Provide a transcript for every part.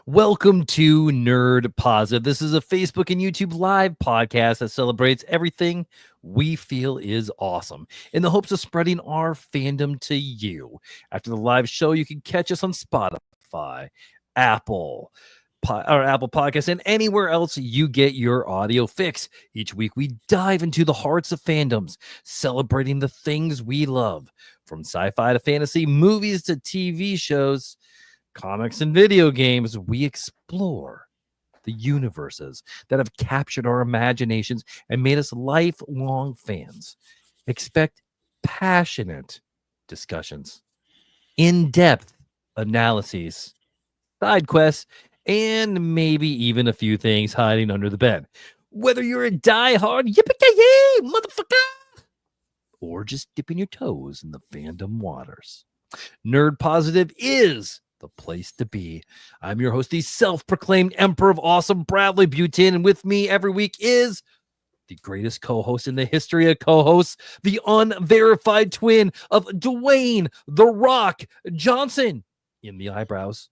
Welcome to Nerd Positive. This is a Facebook and YouTube live podcast that celebrates everything we feel is awesome in the hopes of spreading our fandom to you. After the live show, you can catch us on Spotify, Apple, or Apple Podcasts, and anywhere else you get your audio fix. Each week, we dive into the hearts of fandoms, celebrating the things we love, from sci-fi to fantasy, movies to TV shows, comics and video games. We explore the universes that have captured our imaginations and made us lifelong fans. Expect passionate discussions, in-depth analyses, side quests, and maybe even a few things hiding under the bed. Whether you're a die-hard yippee-ki-yay motherfucker or just dipping your toes in the fandom waters, Nerd Positive is the place to be. I'm your host, the self-proclaimed Emperor of Awesome, Bradley Butin, and with me every week is the greatest co-host in the history of co-hosts, the unverified twin of Dwayne "The Rock" Johnson in the eyebrows,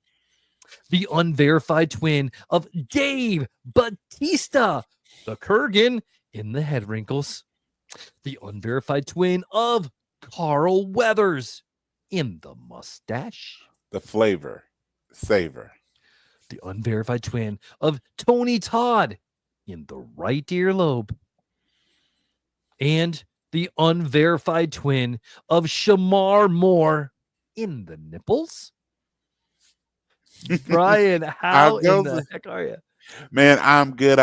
the unverified twin of Dave Batista the Kurgan in the head wrinkles, the unverified twin of Carl Weathers in the mustache, the flavor savor, the unverified twin of Tony Todd in the right earlobe, and the unverified twin of Shamar Moore in the nipples. Brian, how in the heck are you? Man, I'm good.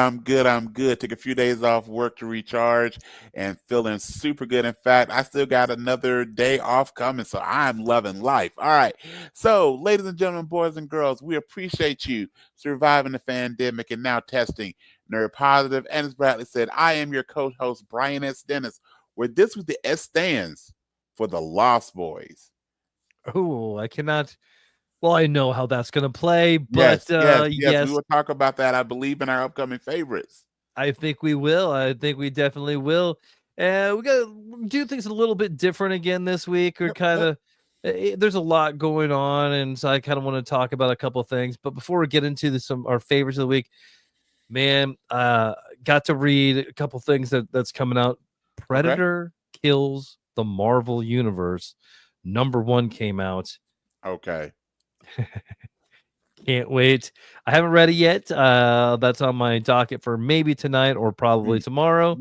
Took a few days off work to recharge and feeling super good. In fact, I still got another day off coming, so I'm loving life. All right. So, ladies and gentlemen, boys and girls, we appreciate you surviving the pandemic and now testing Nerd Positive. And as Bradley said, I am your co-host, Brian S. Dennis, where this week the S stands for the Lost Boys. Oh, I cannot... Well, I know how that's going to play, but yes, we will talk about that, I believe, in our upcoming favorites. I think we will. I think we definitely will. We got to do things a little bit different again this week. We're kind of there's a lot going on, and so I kind of want to talk about a couple of things. But before we get into our favorites of the week, man, got to read a couple things that's coming out. Predator Kills the Marvel Universe #1 came out. Okay. Can't wait. I haven't read it yet. That's on my docket for maybe tonight or probably tomorrow.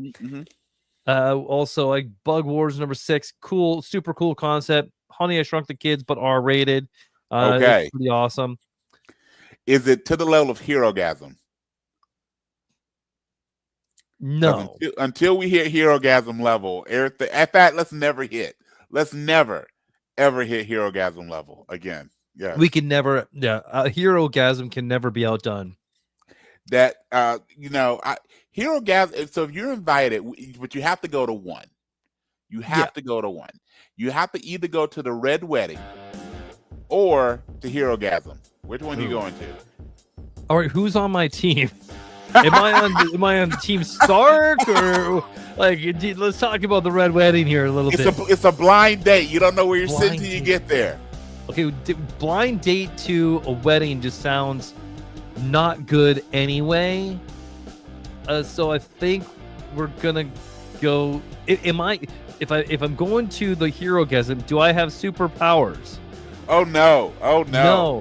Also, like Bug Wars #6, cool, super cool concept. Honey, I Shrunk the Kids, but R-rated. It's pretty awesome. Is it to the level of Hero-gasm? No. Until we hit Hero-gasm level, everything. In fact, let's never ever hit Hero-gasm level again. Yeah, we can never. Yeah, Hero-gasm can never be outdone. That Hero-gasm. So if you're invited, but you have to go to one. You have to go to one. You have to either go to the Red Wedding or to Hero-gasm. Which one are you going to? All right, who's on my team? Am I on Team Stark or like? Let's talk about the Red Wedding here a little bit. It's a blind date. You don't know where you're sitting till you get there. Okay, blind date to a wedding just sounds not good anyway. So I think we're gonna go. If I'm going to the Hero-gasm, do I have superpowers? Oh no!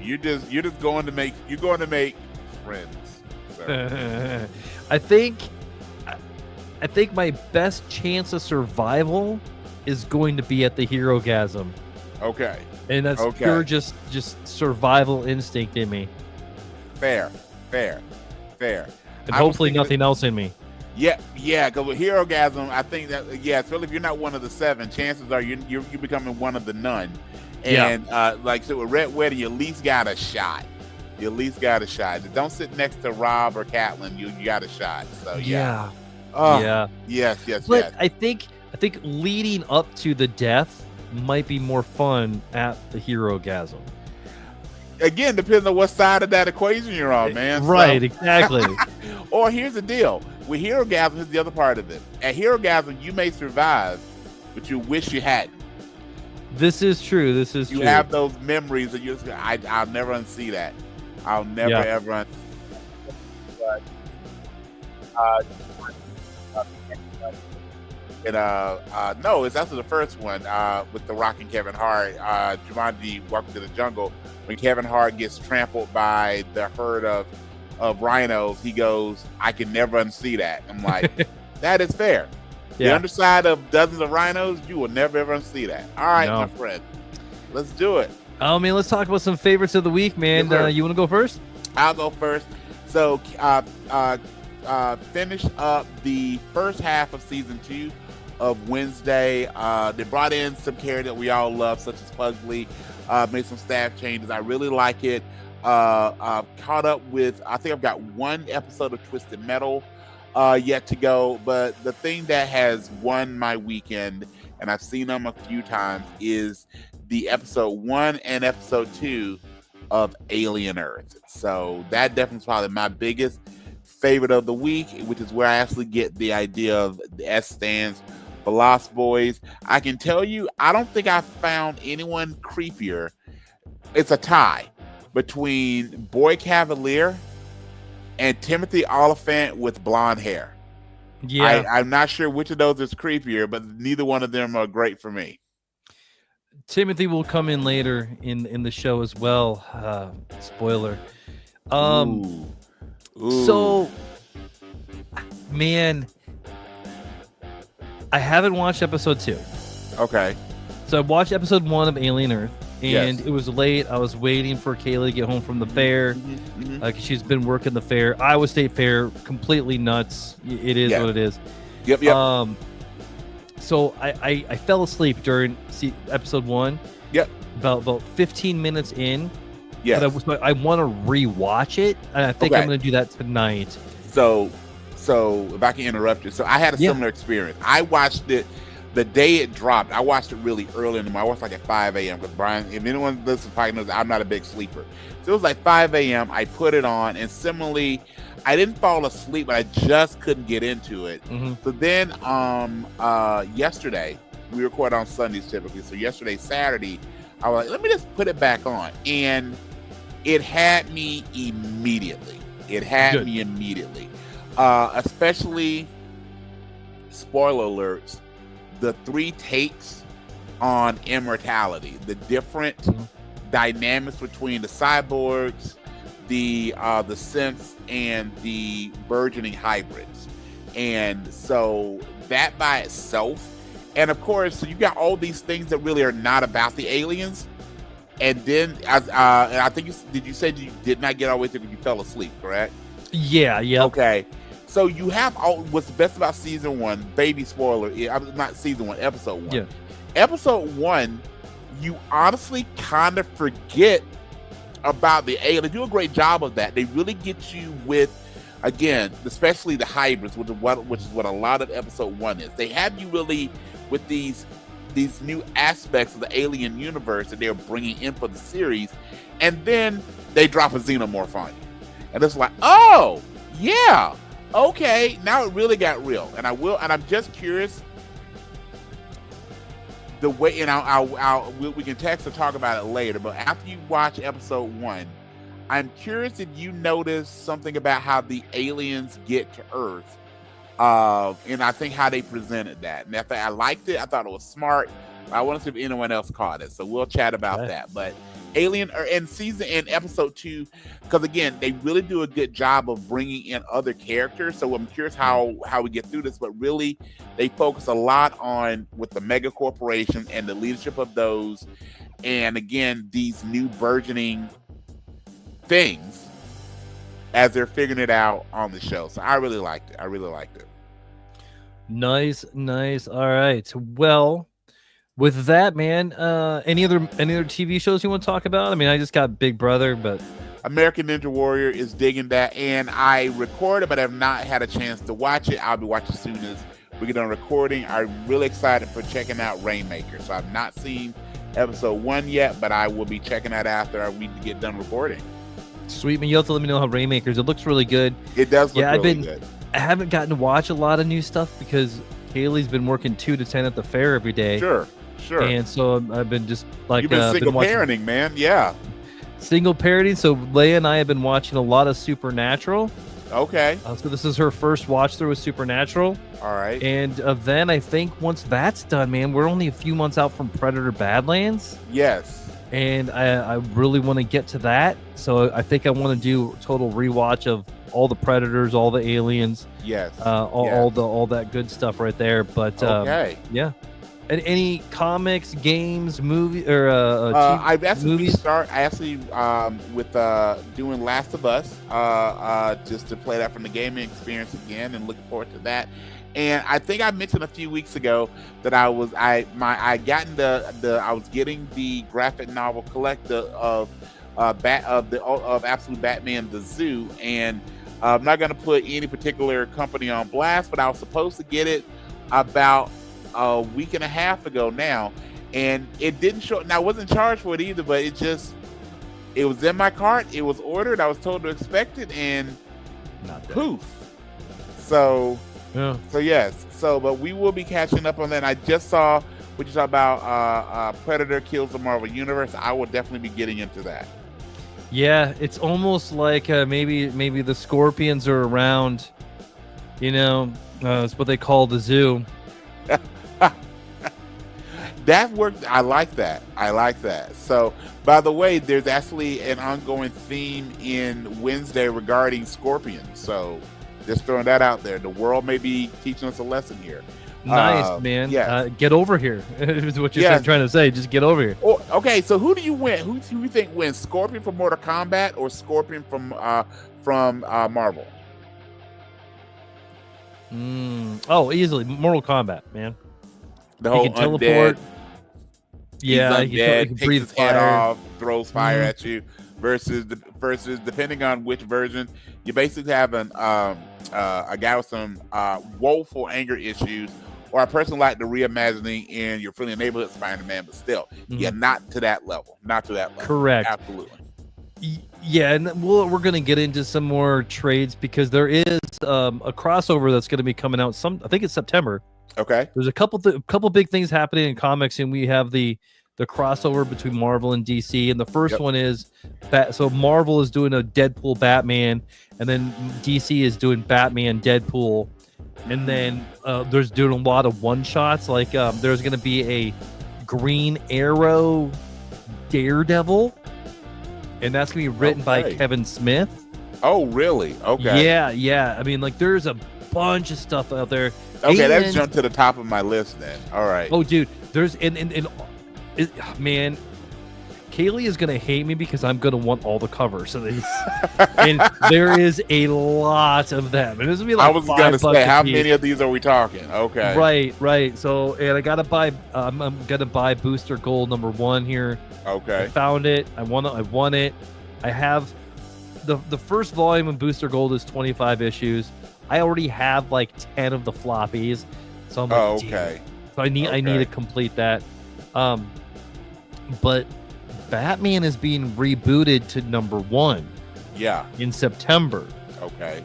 You're just going to make friends. So. I think my best chance of survival is going to be at the Hero-gasm. Okay. And that's pure just survival instinct in me. Fair. And hopefully nothing else in me. Yeah, because with Hero-gasm, I think that, especially if you're not one of the 7, chances are you're becoming one of the none. And so with Red Wedding, you at least got a shot. Don't sit next to Rob or Catelyn. You got a shot. So yeah. Yes. But I think leading up to the death might be more fun at the Hero-gasm. Again, depends on what side of that equation you're on, man. Right, exactly. Or here's the deal. With Hero-gasm, here's the other part of it. At Hero-gasm, you may survive, but you wish you hadn't. This is true. You have those memories that I'll never unsee that. I'll never Yeah. ever. But, uh, no, it's after the first one with The Rock and Kevin Hart. Jumanji: Welcome to the Jungle. When Kevin Hart gets trampled by the herd of rhinos, he goes, "I can never unsee that." I'm like, that is fair. The underside of dozens of rhinos, you will never ever unsee that. All right, my friend, let's do it. Oh man, let's talk about some favorites of the week, man. You want to go first? I'll go first. So, finish up the first half of season 2 of Wednesday. They brought in some characters that we all love, such as Pugsley. Made some staff changes. I really like it. Caught up with, I think I've got one episode of Twisted Metal yet to go. But the thing that has won my weekend, and I've seen them a few times, is the episode 1 and episode 2 of Alien Earth. So that definitely is probably my biggest favorite of the week, which is where I actually get the idea of the S stands for Lost Boys. I can tell you, I don't think I found anyone creepier. It's a tie between Boy Cavalier and Timothy Oliphant with blonde hair. Yeah, I'm not sure which of those is creepier, but neither one of them are great for me. Timothy will come in later in the show as well. Spoiler. Ooh. So, man, I haven't watched episode 2. Okay. So I watched episode 1 of Alien Earth, and it was late. I was waiting for Kayla to get home from the fair. Cause she's been working the fair. Iowa State Fair, completely nuts. It is what it is. Yep. So I fell asleep during episode 1. Yep. About 15 minutes in. Yes. But I want to rewatch it, and I think I'm going to do that tonight. So if I can interrupt you, so I had a similar experience. I watched it the day it dropped. I watched it really early in the morning. I watched like at 5 a.m. because Brian, if anyone listens probably knows I'm not a big sleeper. So it was like 5 a.m. I put it on, and similarly, I didn't fall asleep, but I just couldn't get into it. So then yesterday, we record on Sundays typically. So yesterday, Saturday, I was like, let me just put it back on. And it had me immediately. Especially, spoiler alerts, the 3 takes on immortality, the different dynamics between the cyborgs, the synths, and the burgeoning hybrids. And so that by itself, and of course, so you got all these things that really are not about the aliens. And then, and I think you said you did not get all the way through because you fell asleep, correct? Yeah. Okay. So you have what's best about season 1, baby spoiler, not season 1, episode 1. Yeah. Episode 1, you honestly kind of forget about the alien. They do a great job of that. They really get you with, again, especially the hybrids, which is what a lot of episode 1 is. They have you really with these new aspects of the alien universe that they're bringing in for the series, and then they drop a xenomorph on you, and it's like, oh yeah, okay, now it really got real. And I'm just curious the way, and we can text or talk about it later, but after you watch episode 1, I'm curious if you notice something about how the aliens get to Earth. And I think how they presented that. And I liked it. I thought it was smart. I want to see if anyone else caught it. So we'll chat about that. But Alien in episode 2, because again, they really do a good job of bringing in other characters. So I'm curious how we get through this. But really, they focus a lot on with the mega corporation and the leadership of those. And again, these new burgeoning things as they're figuring it out on the show. So I really liked it. Nice. All right. Well, with that, man, any other TV shows you want to talk about? I mean, I just got Big Brother, but American Ninja Warrior is digging that, and I recorded, but I have not had a chance to watch it. I'll be watching as soon as we get done recording. I'm really excited for checking out Rainmaker. So I've not seen episode 1 yet, but I will be checking that after we get done recording. Sweet, man. You'll have to let me know how Rainmakers. It looks really good. It does look really good. I haven't gotten to watch a lot of new stuff because Haley's been working 2 to 10 at the fair every day. Sure. And so I've been just like you've been single parenting, man. Yeah. single parody. So Leia and I have been watching a lot of Supernatural. Okay. So this is her first watch through with Supernatural. All right. And then I think once that's done, man, we're only a few months out from Predator Badlands. Yes. And I really want to get to that. So I think I want to do a total rewatch of all the Predators, all the aliens. Yes. All that good stuff right there. But okay. Yeah. And any comics, games, movie, or I've actually movies? with doing Last of Us, just to play that from the gaming experience again, and looking forward to that. And I think I mentioned a few weeks ago that I was getting the graphic novel collector of Absolute Batman: The Zoo, and I'm not going to put any particular company on blast, but I was supposed to get it about a week and a half ago now, and it didn't show. Now I wasn't charged for it either, but it was in my cart. It was ordered. I was told to expect it, and poof. So yes. But we will be catching up on that. I just saw what you talk about. Predator kills the Marvel Universe. I will definitely be getting into that. Yeah, it's almost like maybe the Scorpions are around. It's what they call the zoo. That worked. I like that. So, by the way, there's actually an ongoing theme in Wednesday regarding scorpions. So, just throwing that out there. The world may be teaching us a lesson here. Nice, man. Yeah. Get over here. Is what you're trying to say. Just get over here. Okay, so who do you win? Who do you think wins? Scorpion from Mortal Kombat or Scorpion from Marvel? Easily Mortal Kombat, man. The whole he can undead. Teleport. Yeah, he can breathe his fire. head off, throws fire at you. Versus depending on which version, you basically have a guy with some woeful anger issues, or a person like the reimagining in your friendly neighborhood Spider-Man, but still, not to that level. Correct. Absolutely. Yeah, and we're going to get into some more trades because there is a crossover that's going to be coming out. I think it's September. Okay. There's a couple big things happening in comics, and we have the crossover between Marvel and DC. And the first one is so Marvel is doing a Deadpool Batman, and then DC is doing Batman Deadpool, and then there's doing a lot of one shots. Like there's going to be a Green Arrow Daredevil, and that's going to be written by Kevin Smith. Oh, really? Okay. Yeah. I mean, like, there's a bunch of stuff out there. Okay, let's jump to the top of my list then. All right. Oh, dude, there's man, Kaylee is gonna hate me because I'm gonna want all the covers of these, and there is a lot of them. And this will be like I was gonna say, how many of these are we talking? Okay. Right. So, and I gotta buy. I'm gonna buy Booster Gold #1 here. Okay. I found it. I want it. I have the first volume of Booster Gold is 25 issues. I already have like 10 of the floppies, so I'm like, okay. So I need to complete that. But Batman is being rebooted to #1. Yeah. In September. Okay.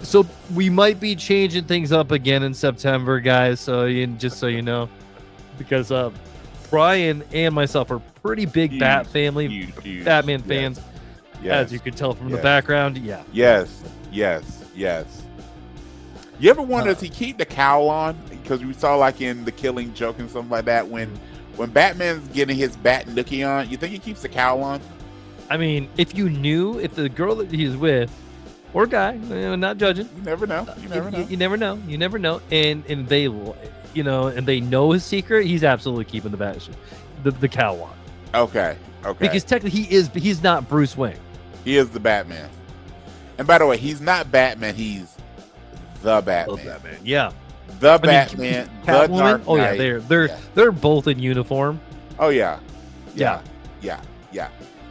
So we might be changing things up again in September, guys. So just so you know, because Brian and myself are pretty big Bat family, huge. Batman fans, as you can tell from the background. Yeah. Yes. You ever wonder, does he keep the cowl on? Because we saw, like, in The Killing Joke and something like that, when Batman's getting his bat nookie on, you think he keeps the cowl on? I mean, if the girl that he's with, or guy, not judging. You never know. You never know. And they, and they know his secret. He's absolutely keeping the cowl on. Okay. Because technically he's not Bruce Wayne. He is the Batman. And by the way, he's not Batman. He's the Batman. Yeah. The Batman. The Dark Knight. Oh yeah, they're both in uniform. Oh yeah. You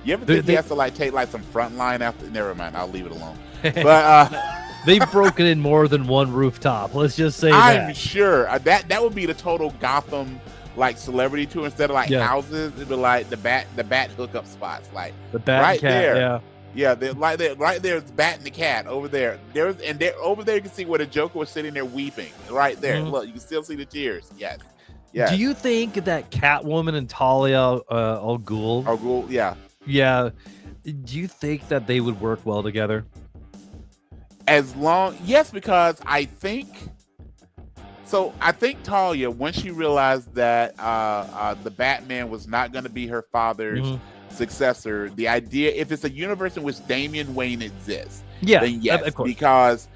ever think he has to like take like some front line after? Never mind. I'll leave it alone. But they've broken in more than one rooftop. Let's just say I'm sure that would be the total Gotham like celebrity tour. Instead of like houses, it'd be like the bat hookup spots, like the bat right cat, there. Yeah, right there. It's Bat and the Cat over there. Over there you can see where the Joker was sitting there weeping. Right there, look, you can still see the tears. Yes. Do you think that Catwoman and Talia al Ghul? Yeah. Do you think that they would work well together? Yes, because I think Talia, when she realized that the Batman was not going to be her father's Mhm. successor, the idea, if it's a universe in which Damian Wayne exists, Yeah, then yes, of course. because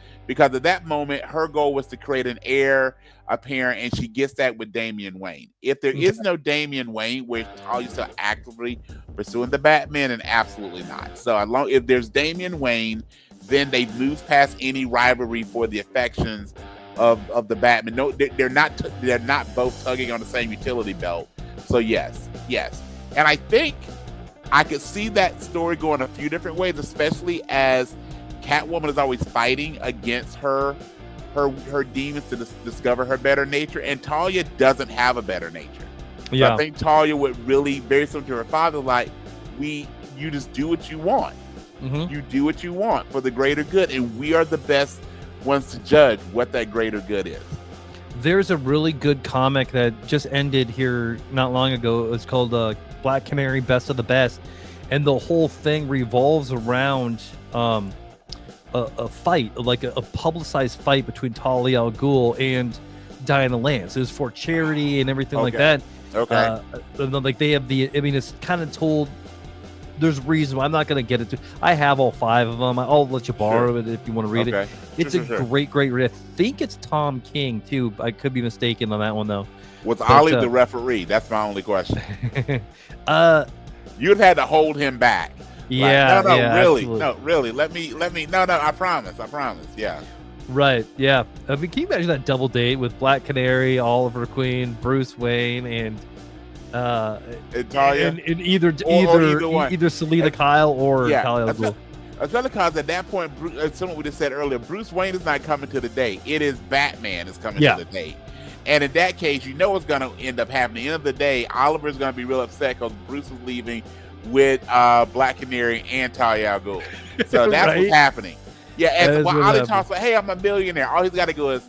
at that moment her goal was to create an heir apparent, and she gets that with Damian Wayne. If there Okay. is no Damian Wayne, where Talia's still actively pursuing the Batman, and absolutely not. So if there's Damian Wayne, then they move past any rivalry for the affections of the Batman. No, they're not both tugging on the same utility belt. So yes, and I think I could see that story going a few different ways, especially as Catwoman is always fighting against her demons to discover her better nature, and Talia doesn't have a better nature. So Yeah. I think Talia would really, very similar to her father, like, you just do what you want. Mhm. You do what you want for the greater good, and we are the best ones to judge what that greater good is. There's a really good comic that just ended here not long ago. It was called Black Canary Best of the Best, and the whole thing revolves around a fight, like a publicized fight between Talia al Ghul and Diana Lance. It was for charity and everything like that. Okay. Like they have I mean, it's kind of told. There's reasons why I'm not going to get it. I have all 5 of them. I'll let you borrow it if you want to read it. It's a great read. I think it's Tom King too. I could be mistaken on that one though. Was Ollie the referee? That's my only question. You'd had to hold him back. Yeah. Like, really. Absolutely. No, really. Let me. No, I promise. Yeah. Right. Yeah. I mean, can you imagine that double date with Black Canary, Oliver Queen, Bruce Wayne, and Talia, and either Selena Kyle or Talia al Ghul. Especially because at that point, something we just said earlier, Bruce Wayne is not coming to the date. It is Batman is coming to the date. And in that case, you know what's going to end up happening. At the end of the day, Oliver's going to be real upset because Bruce is leaving with Black Canary and Talia al Ghul. So that's what's happening. Yeah, and while Ollie talks about, hey, I'm a millionaire, all he's got to go is,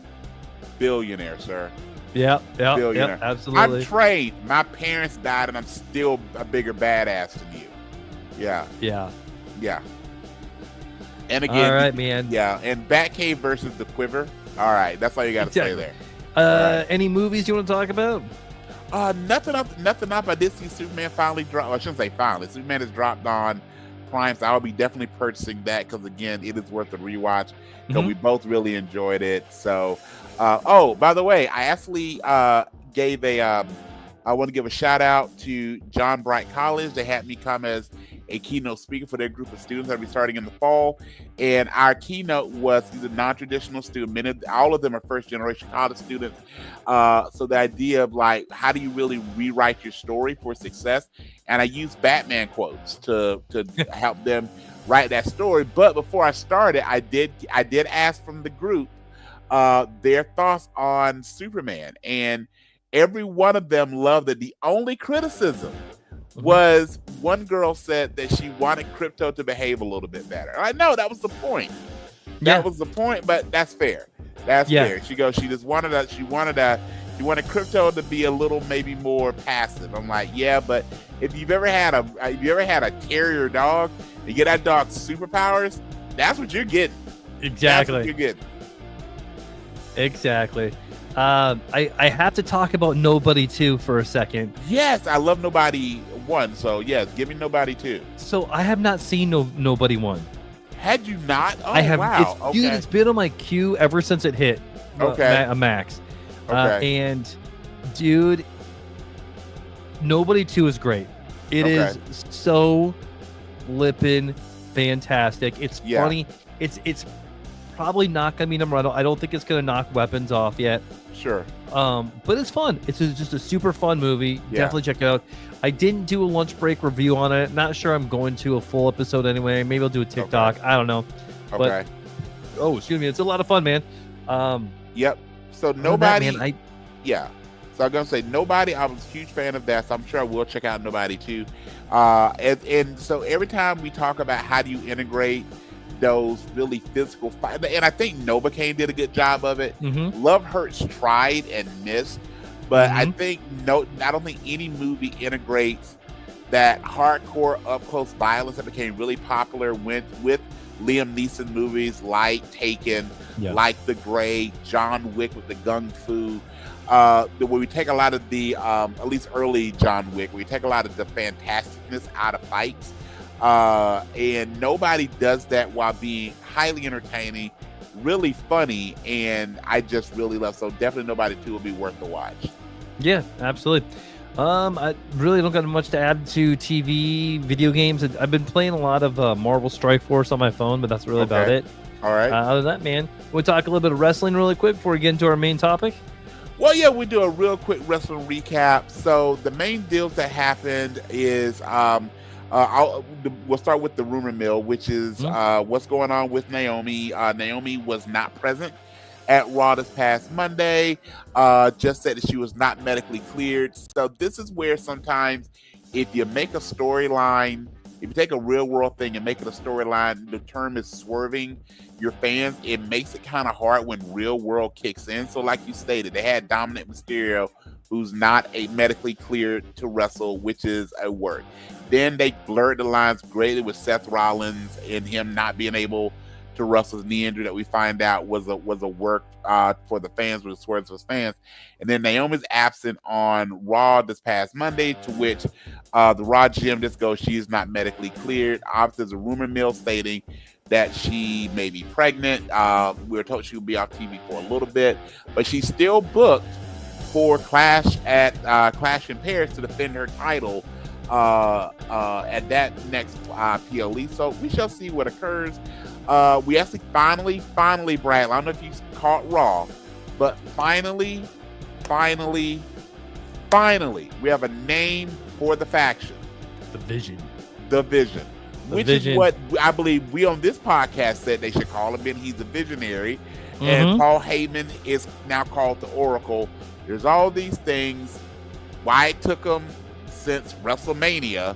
billionaire, sir. Yeah, billionaire. Absolutely. I'm trained. My parents died, and I'm still a bigger badass than you. Yeah. And again, all right, man. Yeah, and Batcave versus the Quiver. All right, that's all you got to say there. Any movies you want to talk about? Nothing up. I did see Superman finally drop. I shouldn't say finally. Superman has dropped on Prime, so I'll be definitely purchasing that because again, it is worth a rewatch because we both really enjoyed it. So, by the way, I actually gave I want to give a shout out to John Bright College. They had me come as a keynote speaker for their group of students that will be starting in the fall. And our keynote was, these are non-traditional students. All of them are first-generation college students. So the idea of like, how do you really rewrite your story for success? And I used Batman quotes to help them write that story. But before I started, I did ask from the group their thoughts on Superman. And every one of them loved it. The only criticism was one girl said that she wanted Crypto to behave a little bit better. I know that was the point. That was the point, but that's fair. That's fair. She goes, she wanted Crypto to be a little maybe more passive. I'm like, yeah, but if you've ever had a terrier dog, you get that dog's superpowers, that's what you're getting. Exactly. That's what you're getting. Exactly. I have to talk about Nobody 2 for a second. Yes, I love Nobody 1. So yes, give me Nobody 2. So I have not seen Nobody 1. Had you not? Oh, I have. Wow. Dude, it's been on my queue ever since it hit. Max. And dude, Nobody 2 is great. It is so flippin' fantastic. It's funny. It's probably not gonna be number one. I don't think it's gonna knock Weapons off yet. Sure. But it's fun. It's just a super fun movie. Definitely check it out. I didn't do a lunch break review on it. Not sure I'm going to a full episode anyway. Maybe I'll do a TikTok. I don't know. But, excuse me. It's a lot of fun, man. Yep. So Nobody. So I'm gonna say Nobody. I was a huge fan of that. So I'm sure I will check out Nobody too. And so every time we talk about how do you integrate those really physical fights, and I think Novocaine did a good job of it. Love Hurts tried and missed, but I don't think any movie integrates that hardcore up-close violence that became really popular went with Liam Neeson movies like Taken, like The Grey, John Wick with the Gung Fu, where we take a lot of the, at least early John Wick, where we take a lot of the fantasticness out of fights. And nobody does that while being highly entertaining, really funny, and I just really love. So definitely Nobody 2 will be worth the watch. Yeah, absolutely. I really don't got much to add to TV, video games. I've been playing a lot of Marvel Strike Force on my phone, but that's really about it. All right. Other than that, man, we'll talk a little bit of wrestling really quick before we get into our main topic. Well, yeah, we do a real quick wrestling recap. So the main deals that happened is we'll start with the rumor mill, which is what's going on with Naomi. Naomi was not present at Raw this past Monday, just said that she was not medically cleared. So this is where sometimes if you make a storyline, if you take a real world thing and make it a storyline, the term is swerving your fans. It makes it kind of hard when real world kicks in. So like you stated, they had Dominic Mysterio, who's not a medically cleared to wrestle, which is a work. Then they blurred the lines greatly with Seth Rollins and him not being able to wrestle his knee injury that we find out was a work for the fans, was swerves for his fans. And then Naomi's absent on Raw this past Monday, to which the Raw gym just goes, she's not medically cleared. Obviously, there's a rumor mill stating that she may be pregnant. We were told she would be off TV for a little bit, but she's still booked for Clash in Paris to defend her title at that next PLE. So we shall see what occurs. We actually finally, Brad, I don't know if you caught Raw, but finally, we have a name for the faction. The Vision. Which is what I believe we on this podcast said they should call him, and he's a visionary. And Paul Heyman is now called the Oracle. There's all these things. Why it took them since WrestleMania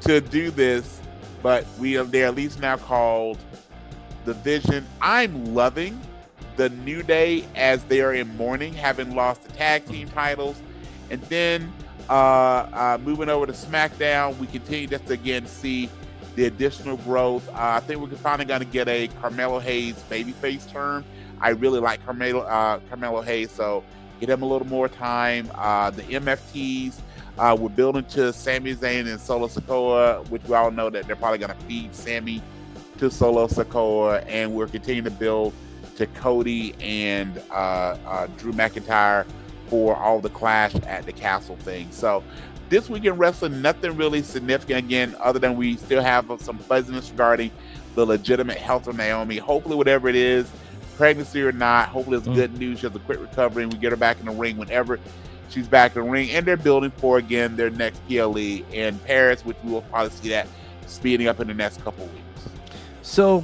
to do this, but they're at least now called the Vision. I'm loving the New Day as they are in mourning, having lost the tag team titles. And then moving over to SmackDown, we continue just to again see the additional growth. I think we're finally going to get a Carmelo Hayes babyface turn. I really like Carmelo Hayes, so get him a little more time. The MFTs, we're building to Sami Zayn and Solo Sikoa, which we all know that they're probably going to feed Sami to Solo Sikoa, and we're continuing to build to Cody and Drew McIntyre for all the Clash at the Castle thing. So this week in wrestling, nothing really significant again, other than we still have some fuzziness regarding the legitimate health of Naomi. Hopefully, whatever it is, pregnancy or not, hopefully it's good news. She has a quick recovery and we get her back in the ring whenever she's back in the ring. And they're building for, again, their next PLE in Paris, which we will probably see that speeding up in the next couple weeks. So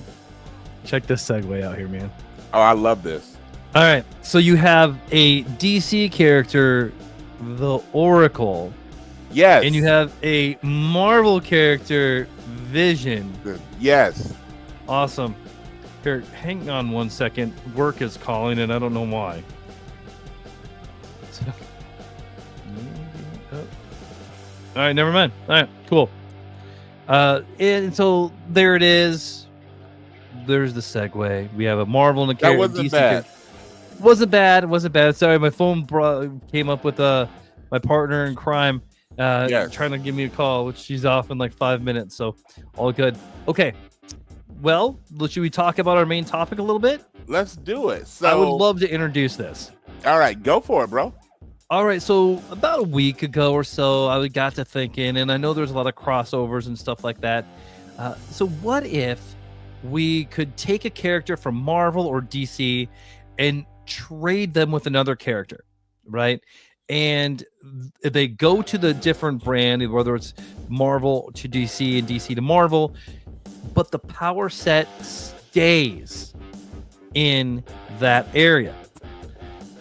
check this segue out here, man. Oh, I love this. All right. So you have a DC character, the Oracle. Yes. And you have a Marvel character, Vision. Yes. Awesome. Here, hang on one second. Work is calling and I don't know why. All right, never mind. All right, cool. And so there it is. There's the segue. We have a Marvel and a character. That wasn't bad. Wasn't bad. Sorry, my phone came up with my partner in crime trying to give me a call, which she's off in like 5 minutes. So all good. Okay. Well, should we talk about our main topic a little bit? Let's do it. So I would love to introduce this. All right, go for it, bro. All right, so about a week ago or so, I got to thinking, and I know there's a lot of crossovers and stuff like that. So what if we could take a character from Marvel or DC and trade them with another character, right? And if they go to the different brand, whether it's Marvel to DC and DC to Marvel, but the power set stays in that area.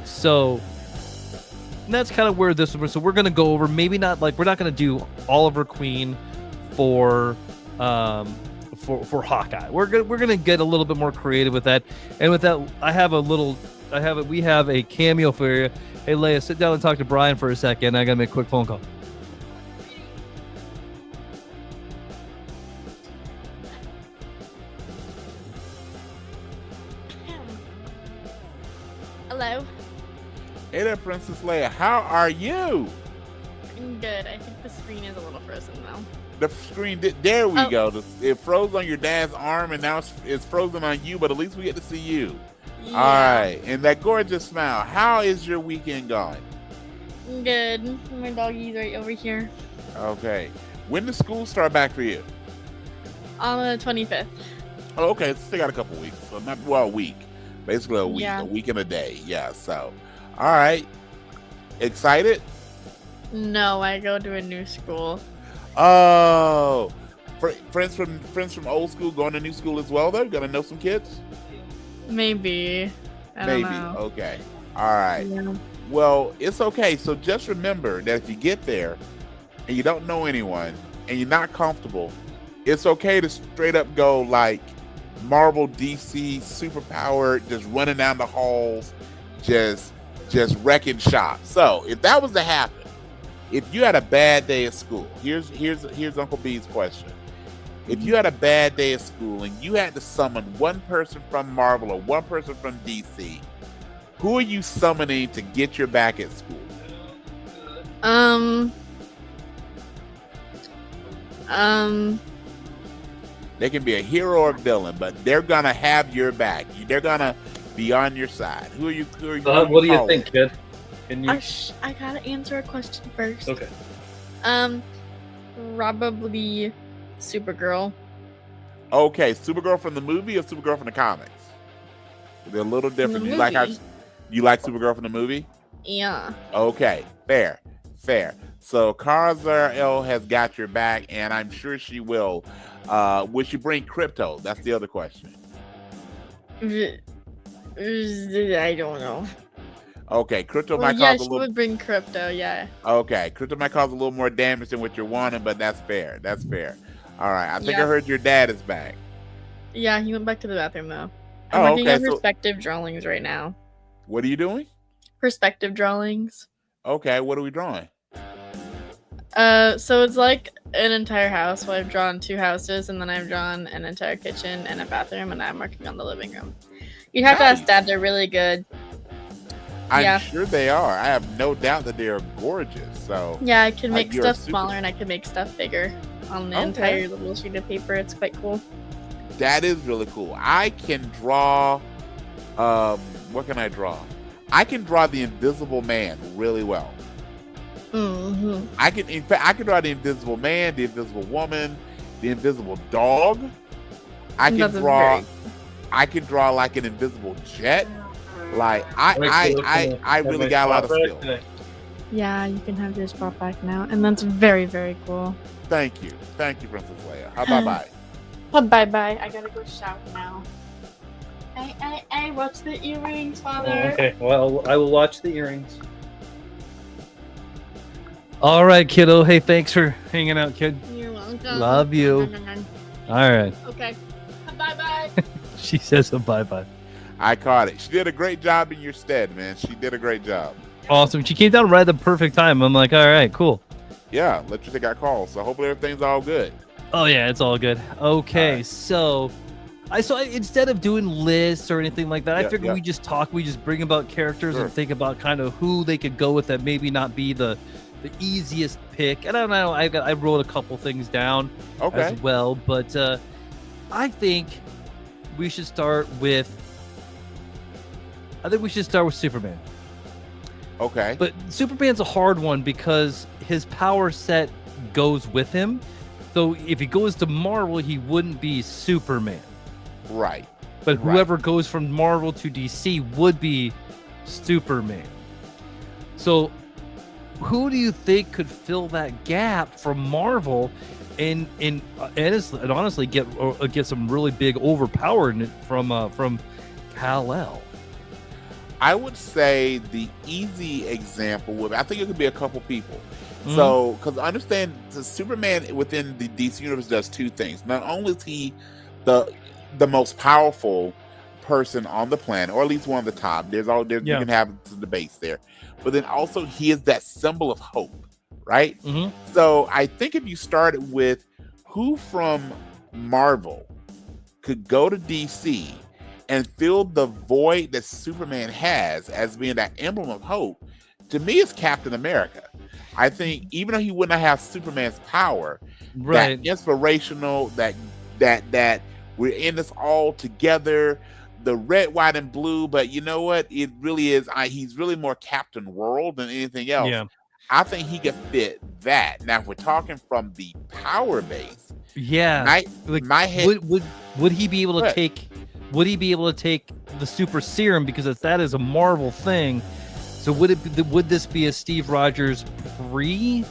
So that's kind of where this was. So we're going to go over, maybe not like, we're not going to do Oliver Queen for Hawkeye. We're going to get a little bit more creative with that. And with that, we have a cameo for you. Hey, Leia, sit down and talk to Brian for a second. I got to make a quick phone call. Hello. Hey there, Princess Leia. How are you? I'm good. I think the screen is a little frozen though. The screen there we Oh. go. It froze on your dad's arm, and now it's frozen on you. But at least we get to see you. Yeah. All right, and that gorgeous smile. How is your weekend going? Good. My doggy's right over here. Okay. When does school start back for you? On the 25th. Oh, okay. Still got a couple weeks. So not a week. Basically a week. Yeah. A week and a day. Yeah. So, all right. Excited? No, I go to a new school. Oh, friends from old school going to new school as well. Though, gonna know some kids. Maybe. I don't Maybe. know. Okay. All right. Yeah. Well, it's okay. So just remember that if you get there and you don't know anyone and you're not comfortable, it's okay to straight up go like Marvel DC superpowered, just running down the halls, just wrecking shop. So if that was to happen, if you had a bad day at school, here's Uncle B's question. If you had a bad day at school and you had to summon one person from Marvel or one person from DC, who are you summoning to get your back at school? They can be a hero or villain, but they're gonna have your back. They're gonna be on your side. Who are you? What do you think, kid? Can you? I gotta answer a question first. Okay. Probably Supergirl. Okay, Supergirl from the movie or Supergirl from the comics? They're a little different. The You like movie. you like Supergirl from the movie? Yeah. Okay, fair. So Kara has got your back, and I'm sure she will. Will she bring Crypto? That's the other question. I don't know. Okay, Crypto Well, might yeah, cause a she little. would bring crypto. Yeah. Okay, Crypto might cause a little more damage than what you're wanting, but that's fair. That's fair. All right, I think I Yeah. heard your dad is back. Yeah, he went back to the bathroom though. I'm Oh, working okay. on So perspective drawings right now. what are you doing? Perspective drawings. Okay, what are we drawing? So it's like an entire house. So I've drawn 2 houses, and then I've drawn an entire kitchen and a bathroom, and I'm working on the living room. You'd have to ask Nice. Dad. They're really good. I'm Yeah. sure they are. I have no doubt that they are gorgeous. So Yeah, I can make you're a stuff smaller, and I can make stuff bigger on the Okay. entire little sheet of paper. It's quite cool. that is really cool. I can draw. What can I draw? I can draw the Invisible Man really well. Mm-hmm. In fact, I can draw the Invisible Man, the Invisible Woman, the Invisible Dog. I can draw like an invisible jet. Like I really got a lot of skill. Yeah, you can have yours brought back now, and that's very, very cool. Thank you, Princess Leia. Bye bye. Oh, bye-bye. I gotta go shower now. Hey, what's the earrings, Father? Okay. Well, I will watch the earrings. All right, kiddo. Hey, thanks for hanging out, kid. You're welcome. Love you. All right. Okay. Bye-bye. She says a bye-bye. I caught it. She did a great job in your stead, man. She did a great job. Awesome. She came down right at the perfect time. I'm like, all right, cool. Yeah, let you take our call. So hopefully everything's all good. Oh yeah, it's all good. Okay, right. so instead of doing lists or anything like that, I figured yeah. we just talk. We just bring about characters Sure. and think about kind of who they could go with that maybe not be the easiest pick. And I don't know. I wrote a couple things down Okay. as well, but I think we should start with. I think we should start with Superman. Okay. But Superman's a hard one because his power set goes with him. So if he goes to Marvel, he wouldn't be Superman. Right. But whoever goes from Marvel to DC would be Superman. So who do you think could fill that gap from Marvel and honestly get some really big overpowered from Kal-El? I would say the easy example would, I think it could be a couple people. Mhm. So, because I understand the Superman within the DC universe does 2 things. Not only is he the most powerful person on the planet, or at least one of the top. You can have the debates there, but then also he is that symbol of hope, right? Mhm. So I think if you started with who from Marvel could go to DC and fill the void that Superman has as being that emblem of hope, to me, is Captain America. I think even though he would not have Superman's power, Right. that inspirational, that we're in this all together, the red, white, and blue. But you know what? It really is. He's really more Captain World than anything else. Yeah. I think he could fit that. Now, if we're talking from the power base, Yeah. my head. Would he be able to What? take? Would he be able to take the super serum, because that is a Marvel thing? So would this be a Steve Rogers pre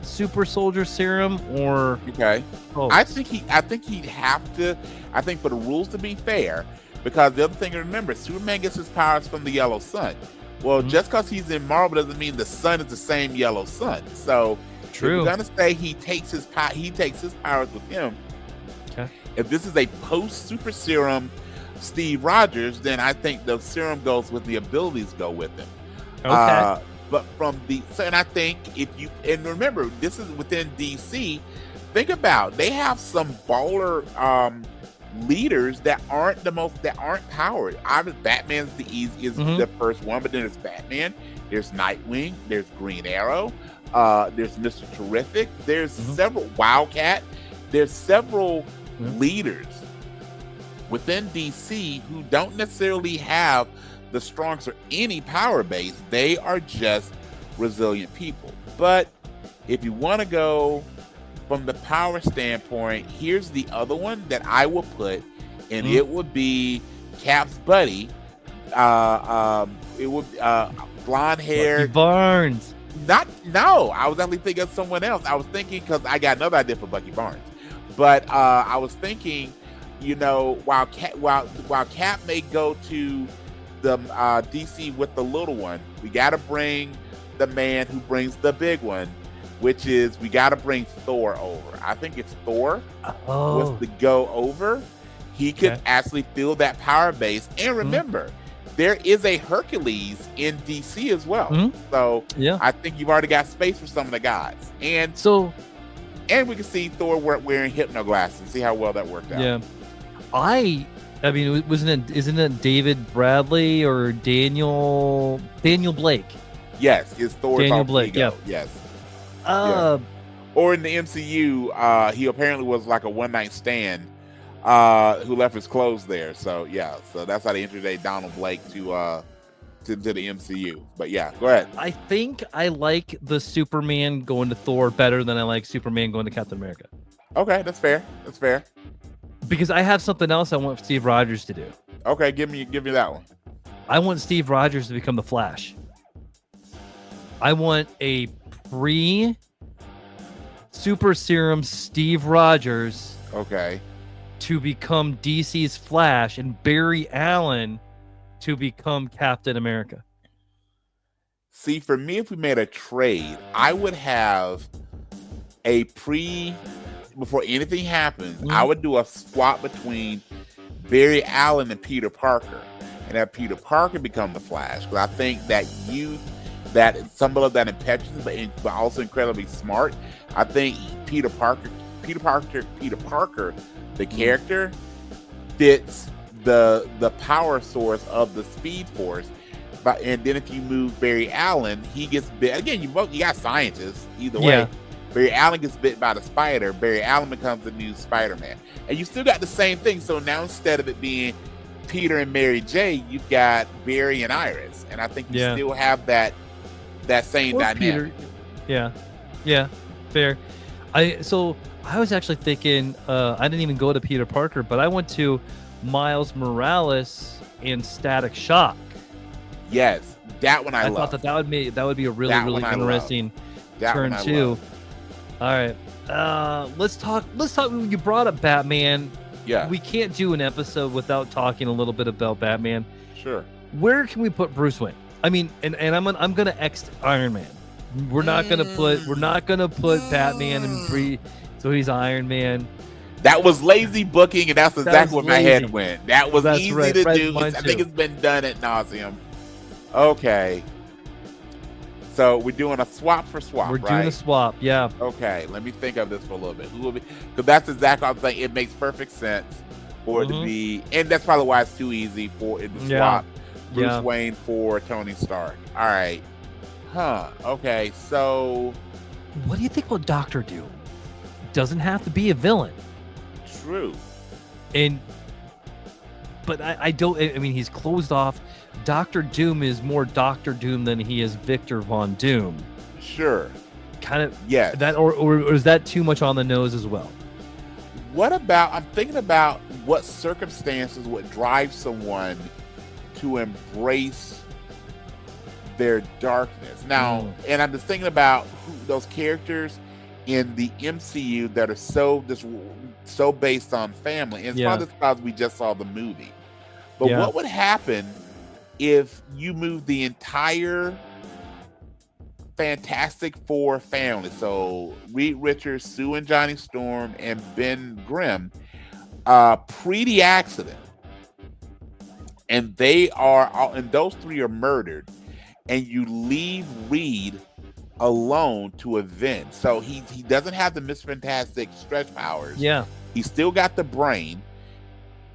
super soldier serum or Okay. post? I think he'd have to. I think for the rules to be fair, because the other thing to remember, Superman gets his powers from the yellow sun. Well, just because he's in Marvel doesn't mean the sun is the same yellow sun. So True. if we're gonna say he takes his powers with him. Okay. If this is a post super serum Steve Rogers, then I think the serum goes with the abilities go with him. Okay. But and I think and remember, this is within DC. Think about, they have some baller leaders that aren't powered. Obviously, Batman's the easiest, the first one, but then there's Batman, there's Nightwing, there's Green Arrow, there's Mr. Terrific, there's several Wildcat, there's several leaders within DC who don't necessarily have the strongest or any power base. They are just resilient people. But if you want to go from the power standpoint, here's the other one that I will put, and it would be Cap's buddy. It would blonde hair. Barnes. I was actually thinking of someone else. I was thinking, because I got another idea for Bucky Barnes, but I was thinking, while Cap may go to the DC with the little one, we got to bring the man who brings the big one, which is we got to bring Thor over. I think if Thor was to go over, he could actually fill that power base. And remember, there is a Hercules in DC as well. So I think you've already got space for some of the guys. And we can see Thor wearing hypno glasses. See how well that worked out. Yeah. I mean, isn't it David Bradley or Daniel Blake? Yes, it's Thor. Daniel Blake. Yeah. Yes. Yeah. Or in the MCU, he apparently was like a one-night stand who left his clothes there. So so that's how they introduced Donald Blake to the MCU. But yeah, go ahead. I think I like the Superman going to Thor better than I like Superman going to Captain America. Okay, that's fair. That's fair. Because I have something else I want Steve Rogers to do. Okay, give me that one. I want Steve Rogers to become the Flash. I want a super serum Steve Rogers to become DC's Flash, and Barry Allen to become Captain America. See, for me, if we made a trade, I would have before anything happens, I would do a swap between Barry Allen and Peter Parker, and have Peter Parker become the Flash. Because I think that some of that impetuous, but also incredibly smart. I think Peter Parker, the character, fits the power source of the Speed Force. And then if you move Barry Allen, he gets bit again. You got scientists either way. Barry Allen gets bit by the spider. Barry Allen becomes the new Spider-Man, and you still got the same thing. So now instead of it being Peter and Mary J, you've got Barry and Iris, and I think you still have that same dynamic. Yeah, fair. I was actually thinking, I didn't even go to Peter Parker, but I went to Miles Morales and Static Shock. Yes, that one I love. thought that would be a really interesting turn too. All right, let's talk. You brought up Batman. Yeah, we can't do an episode without talking a little bit about Batman. Sure. Where can we put Bruce Wayne? I mean, and I'm gonna X Iron Man. We're not gonna put Batman and so he's Iron Man. That was lazy booking, and that's exactly what my head went. That was easy to do. I think it's been done ad nauseum. Okay. So we're doing a swap for swap, We're doing a swap, yeah. Okay, let me think of this for a little bit. Who will be? Because that's exactly what I'm saying. It makes perfect sense. for it to be, and that's probably why it's too easy for it to swap Bruce Wayne for Tony Stark. All right. Okay, so what do you think about Doctor Doom? Doesn't have to be a villain. True. But I don't. I mean, he's closed off. Doctor Doom is more Doctor Doom than he is Victor Von Doom. Sure. Kind of. Yeah. That or is that too much on the nose as well? What about? I'm thinking about what circumstances would drive someone to embrace their darkness. Now, and I'm just thinking about those characters in the MCU that are so based on family. And it's probably because we just saw the movie. But what would happen if you move the entire Fantastic Four family? So Reed Richards, Sue and Johnny Storm, and Ben Grimm, pre the accident, and those three are murdered, and you leave Reed alone to avenge. So he doesn't have the Mr. Fantastic stretch powers. Yeah. He's still got the brain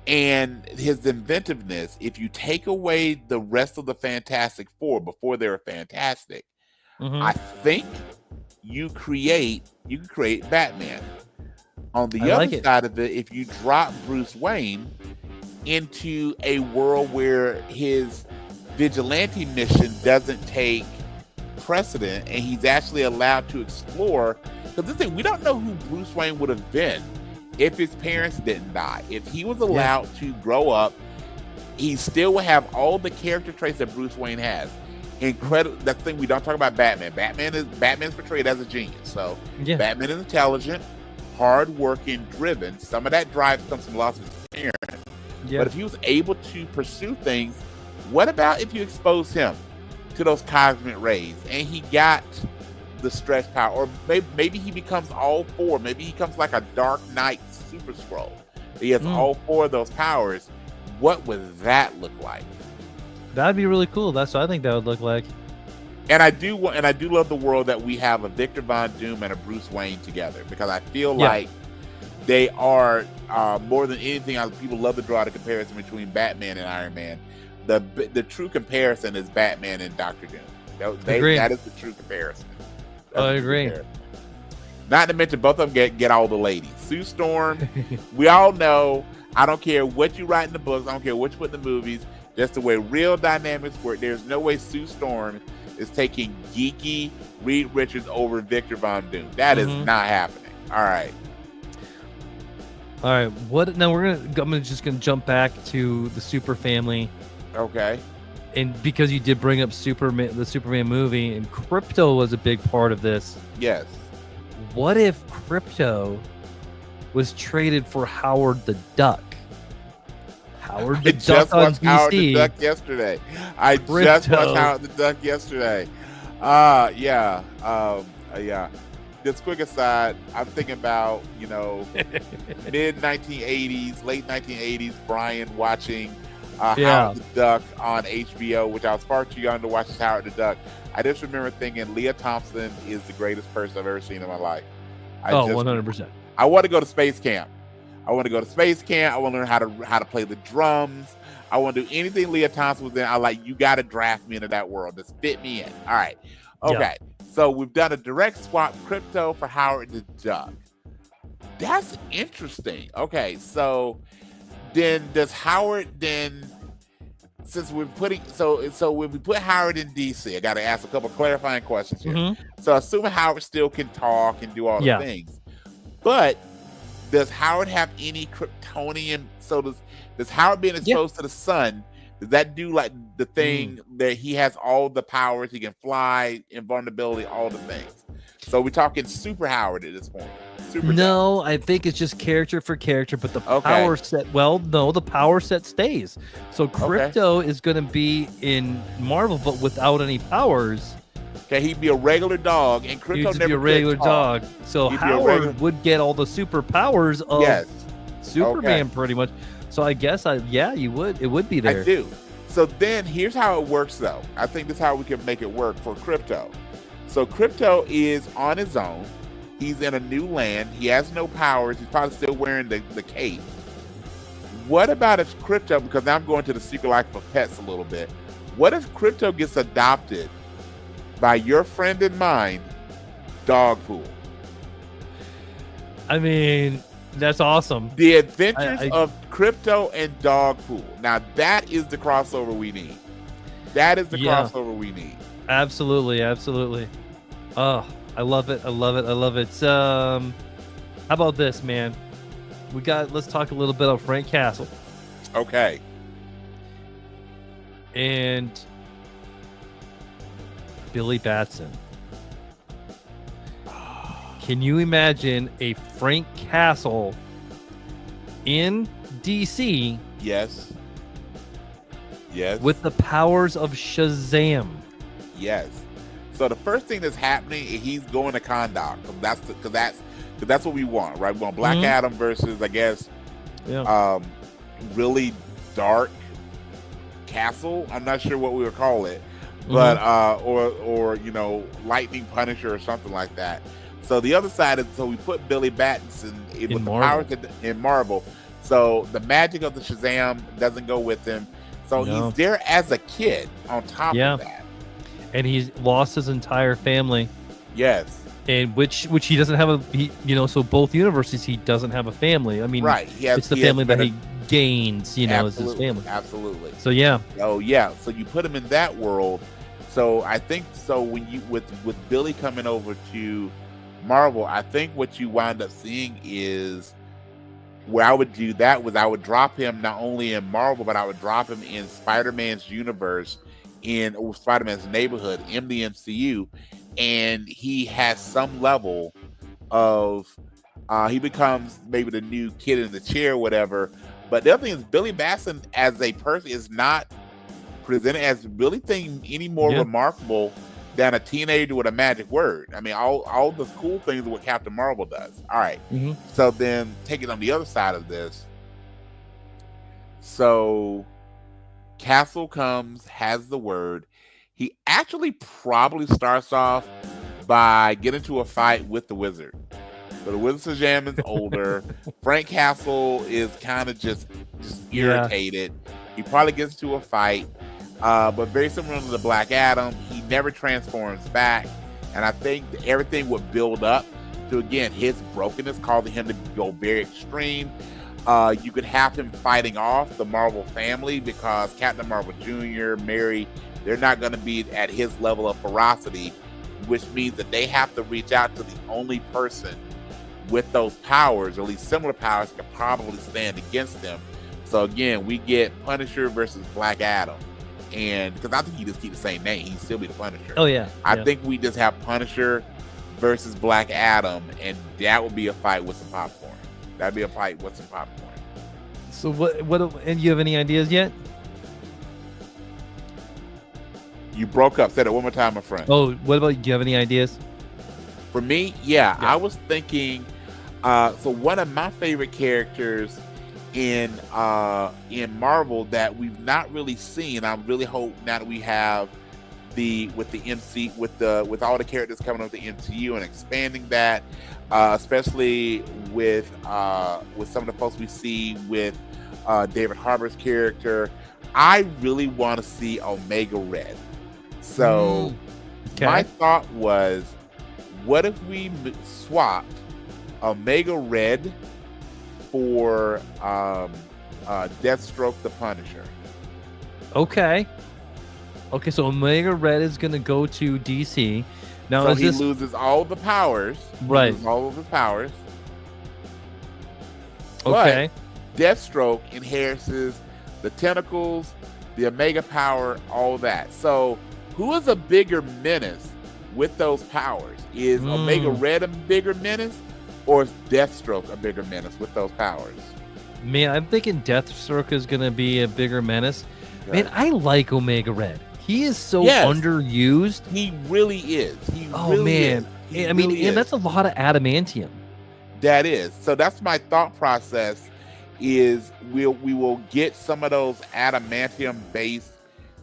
and his inventiveness. If you take away the rest of the Fantastic Four before they were fantastic, I think you can create Batman. On the other side of it, if you drop Bruce Wayne into a world where his vigilante mission doesn't take precedent and he's actually allowed to explore, because this thing, we don't know who Bruce Wayne would have been if his parents didn't die. If he was allowed to grow up, he still would have all the character traits that Bruce Wayne has. Incredible. That's the thing, we don't talk about Batman. Batman's portrayed as a genius. So Batman is intelligent, hardworking, driven. Some of that drive comes from loss of his parents. But if he was able to pursue things, what about if you expose him to those cosmic rays and he got the stretch power? Or maybe he becomes all four. Maybe he becomes like a Dark Knight Super Scroll. He has all four of those powers. What would that look like? That'd be really cool. That's what I think that would look like. And I do love the world that we have a Victor Von Doom and a Bruce Wayne together, because I feel like they are more than anything else. People love to draw the comparison between Batman and Iron Man. The true comparison is Batman and Doctor Doom. That is the true comparison. I agree. Not to mention both of them get all the ladies. Sue Storm, we all know. I don't care what you write in the books. I don't care what you put in the movies. Just the way real dynamics work. There's no way Sue Storm is taking geeky Reed Richards over Victor Von Doom. That is not happening. All right. What now? I'm just gonna jump back to the Super family. Okay. And because you did bring up the Superman movie, and Krypto was a big part of this. Yes. What if Krypto was traded for Howard the Duck? Howard the Duck on DC. Howard the Duck yesterday. I just watched Howard the Duck yesterday. Just quick aside, I'm thinking about, mid 1980s, late 1980s, Brian watching Howard the Duck on HBO, which I was far too young to watch as Howard the Duck. I just remember thinking Leah Thompson is the greatest person I've ever seen in my life. 100%. I want to go to space camp. I want to learn how to play the drums. I want to do anything Leah Thompson was in. I like, you got to draft me into that world. Just fit me in. All right. Okay. So we've done a direct swap, Krypto for Howard the Duck. That's interesting. Okay. So then does Howard since we're putting, so when we put Howard in DC, I got to ask a couple clarifying questions here. So assuming Howard still can talk and do all the things, but does Howard have any Kryptonian? So does Howard being exposed to the sun, does that do like the thing that he has all the powers, he can fly, invulnerability, all the things? So we're talking Super Howard at this point. No, I think it's just character for character, but the power set, the power set stays. So Krypto is going to be in Marvel, but without any powers. Okay, he'd be a regular dog, and Krypto never be a regular dog. So Howard would get all the superpowers of Superman, pretty much. So I guess, you would. It would be there. I do. So then, here's how it works, though. I think this is how we can make it work for Krypto. So Krypto is on his own. He's in a new land. He has no powers. He's probably still wearing the cape. what about if Crypto, because now I'm going to the Secret Life of Pets a little bit. What if Crypto gets adopted by your friend and mine, Dogpool? I mean, that's awesome. The Adventures of Crypto and Dogpool. Now that is the crossover we need. That is the crossover we need. Absolutely, absolutely. Oh, I love it. I love it. I love it. How about this, man? Let's talk a little bit about Frank Castle. Okay. And Billy Batson. Can you imagine a Frank Castle in DC? Yes. Yes. With the powers of Shazam. Yes. So the first thing that's happening is he's going to Kahndaq, because that's what we want, right? We want Black Adam versus, I guess, really dark castle. I'm not sure what we would call it, but or Lightning Punisher or something like that. So the other side is, so we put Billy Batson with the powers in Marvel. So the magic of the Shazam doesn't go with him. So he's there as a kid on top of that. And he's lost his entire family. Yes. And which he doesn't have so both universes he doesn't have a family. I mean, right. It's the family that he gains, as his family. Absolutely. So yeah. Oh yeah. So you put him in that world. So I think when you with Billy coming over to Marvel, I think what you wind up seeing is where I would do that was I would drop him not only in Marvel, but I would drop him in Spider-Man's universe, in Spider-Man's neighborhood in the MCU, and he has some level of he becomes maybe the new kid in the chair or whatever. But the other thing is Billy Batson as a person is not presented as really thing any more remarkable than a teenager with a magic word. I mean, all the cool things are what Captain Marvel does. All right. So then take it on the other side of this. So Castle comes, has the word. He actually probably starts off by getting into a fight with the wizard. So the Wizard Shazam is older. Frank Castle is kind of just irritated. He probably gets into a fight. But very similar to the Black Adam, he never transforms back. And I think everything would build up to, again, his brokenness, causing him to go very extreme. You could have him fighting off the Marvel family because Captain Marvel Jr., Mary, they're not going to be at his level of ferocity, which means that they have to reach out to the only person with those powers, or at least similar powers, that could probably stand against them. So again, we get Punisher versus Black Adam. And because I think he just keep the same name, he'd still be the Punisher. Oh yeah. I think we just have Punisher versus Black Adam, and that would be a fight with some popcorn. That'd be a fight with some popcorn. So what and you have any ideas yet? You broke up. Say that one more time, my friend. Oh, what about, do you have any ideas? For me, I was thinking so one of my favorite characters in Marvel that we've not really seen. I really hope now that we have with all the characters coming up with the MCU and expanding that, especially with some of the folks we see with David Harbour's character. I really want to see Omega Red. So my thought was, what if we swapped Omega Red for Deathstroke the Punisher? Okay, so Omega Red is going to go to DC. Now, so he loses all the powers. Right. Loses all of his powers. Okay. But Deathstroke inherits the tentacles, the Omega power, all that. So who is a bigger menace with those powers? Is Omega Red a bigger menace, or is Deathstroke a bigger menace with those powers? Man, I'm thinking Deathstroke is going to be a bigger menace. Okay. Man, I like Omega Red. He is so underused. He really is. And that's a lot of adamantium. That is. So that's my thought process, is we will get some of those adamantium-based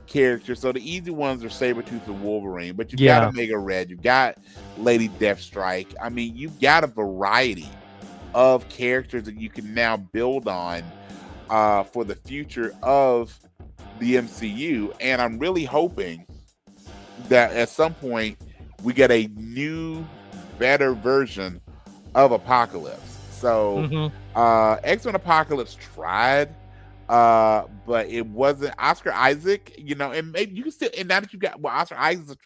characters. So the easy ones are Sabretooth and Wolverine, but you've got Omega Red, you've got Lady Deathstrike. I mean, you've got a variety of characters that you can now build on. for the future of the MCU, and I'm really hoping that at some point we get a new, better version of Apocalypse. So X-Men Apocalypse tried, but it wasn't Oscar Isaac, and maybe you can still, and now that you got, Oscar Isaac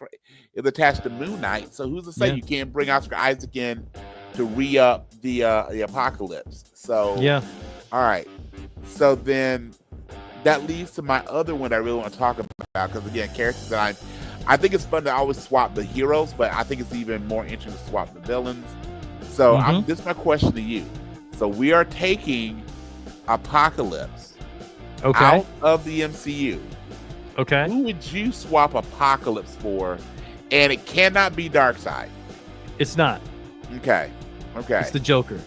is attached to Moon Knight, so who's to say you can't bring Oscar Isaac in to re-up the Apocalypse? So all right, so then that leads to my other one I really want to talk about, because again, characters that I think it's fun to always swap the heroes, but I think it's even more interesting to swap the villains. So this is my question to you. So we are taking Apocalypse out of the MCU. Okay. Who would you swap Apocalypse for? And it cannot be Darkseid. It's not. Okay. It's the Joker.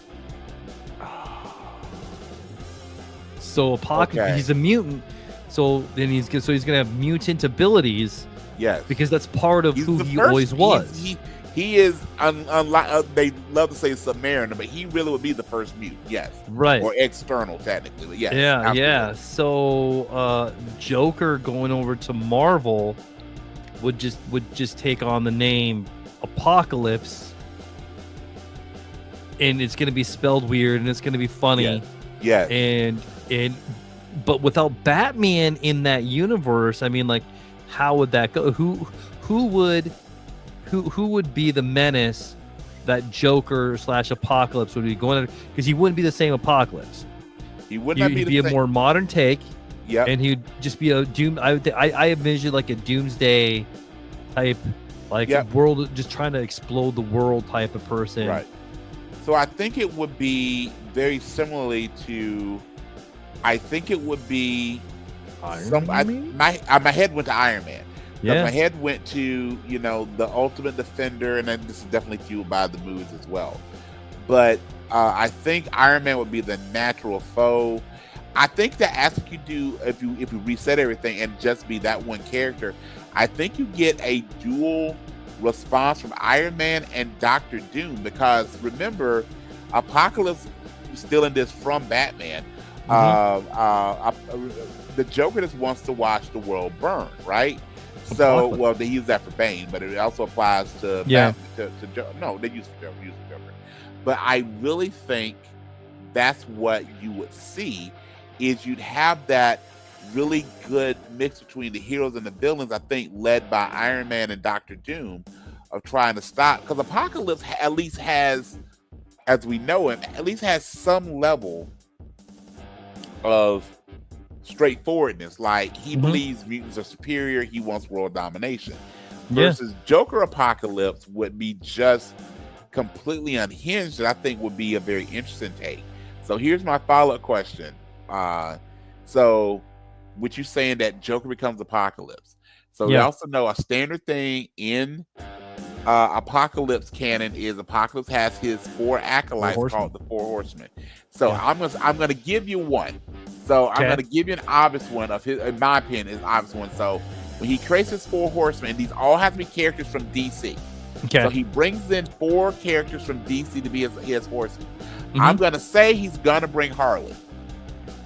So Apocalypse, he's a mutant. So then he's gonna have mutant abilities. Yes. Because that's part of who he always was. He is unlike, they love to say Submariner, but he really would be the first mutant. Yes. Right. Or external, technically. But yes. Yeah. Absolutely. Yeah. So Joker going over to Marvel would just take on the name Apocalypse, and it's gonna be spelled weird, and it's gonna be funny. Yeah. But without Batman in that universe, I mean, like, how would that go? Who would be the menace that Joker / Apocalypse would be going to? Because he wouldn't be the same Apocalypse. He would not be a more modern take. Yeah. And he'd just be a doom. I envision like a doomsday type, like world just trying to explode the world type of person. Right. So I think it would be very similarly to. I think it would be my head went to Iron Man. Yeah. My head went to, the Ultimate Defender, and then this is definitely fueled by the movies as well. But I think Iron Man would be the natural foe. I think that as you do, if you reset everything and just be that one character, I think you get a dual response from Iron Man and Doctor Doom, because remember, Apocalypse is still in this from Batman. The Joker just wants to watch the world burn, right? So, well, they use that for Bane, but it also applies to no, they use the Joker. But I really think that's what you would see, is you'd have that really good mix between the heroes and the villains, I think, led by Iron Man and Doctor Doom, of trying to stop, because Apocalypse at least has, as we know him, at least has some level of straightforwardness. Like, he believes mutants are superior, he wants world domination. Versus Joker Apocalypse would be just completely unhinged, that I think would be a very interesting take. So here's my follow-up question. So with you saying that Joker becomes Apocalypse, so we also know a standard thing in Apocalypse canon is Apocalypse has his 4 acolytes called the 4 Horsemen. So I'm gonna give you one. So I'm gonna give you an obvious one of his, in my opinion, is obvious one. So when he creates his 4 Horsemen, these all have to be characters from DC. Okay. So he brings in 4 characters from DC to be his horsemen. I'm gonna say he's gonna bring Harley.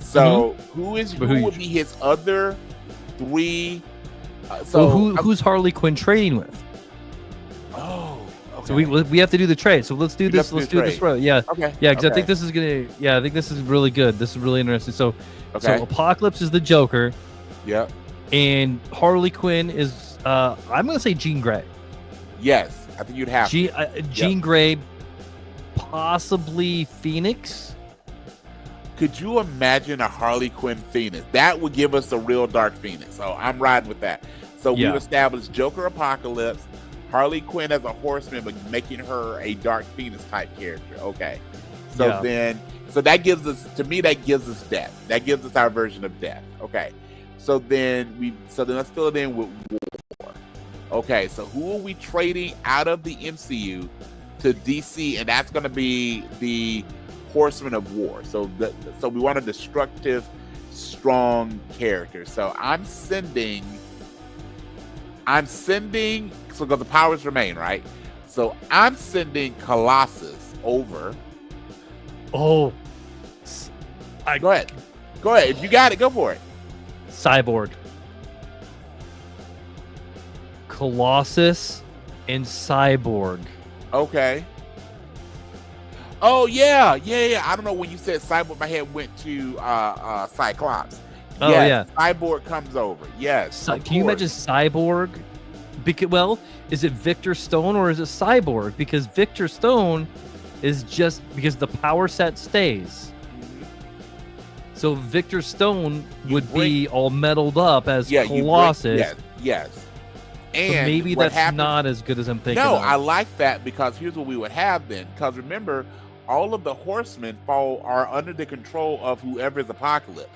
So who would be his other 3? Who's Harley Quinn trading with? Oh, okay. So we have to do the trade. So let's do this. Let's do this road. Yeah. Okay. Yeah, because I think this is gonna. Yeah, I think this is really good. This is really interesting. So, so Apocalypse is the Joker. Yep. And Harley Quinn is. I'm gonna say Jean Grey. Yes, I think you'd have Jean Grey, possibly Phoenix. Could you imagine a Harley Quinn Phoenix? That would give us a real dark Phoenix. So I'm riding with that. So we've established Joker Apocalypse, Harley Quinn as a horseman, but making her a Dark Phoenix type character. Okay. So then, so that gives us, to me, that gives us Death. That gives us our version of Death. Okay. So then let's fill it in with War. Okay. So who are we trading out of the MCU to DC? And that's going to be the Horseman of War. So we want a destructive, strong character. So I'm sending, so because the powers remain, right? So I'm sending Colossus over. Oh, go ahead. Go ahead. If you got it, go for it. Cyborg. Colossus and Cyborg. Okay. Oh yeah. I don't know, when you said Cyborg, my head went to Cyclops. Oh, Yes, Cyborg comes over. Yes. Of Can you imagine course. Cyborg? Well, is it Victor Stone or is it Cyborg? Because Victor Stone is just because the power set stays. So Victor Stone would be all meddled up as Colossus. Yes. So And maybe what that's happens- not as good as I'm thinking. No, of. I like that, because here's what we would have then. Because remember, all of the horsemen are under the control of whoever is Apocalypse.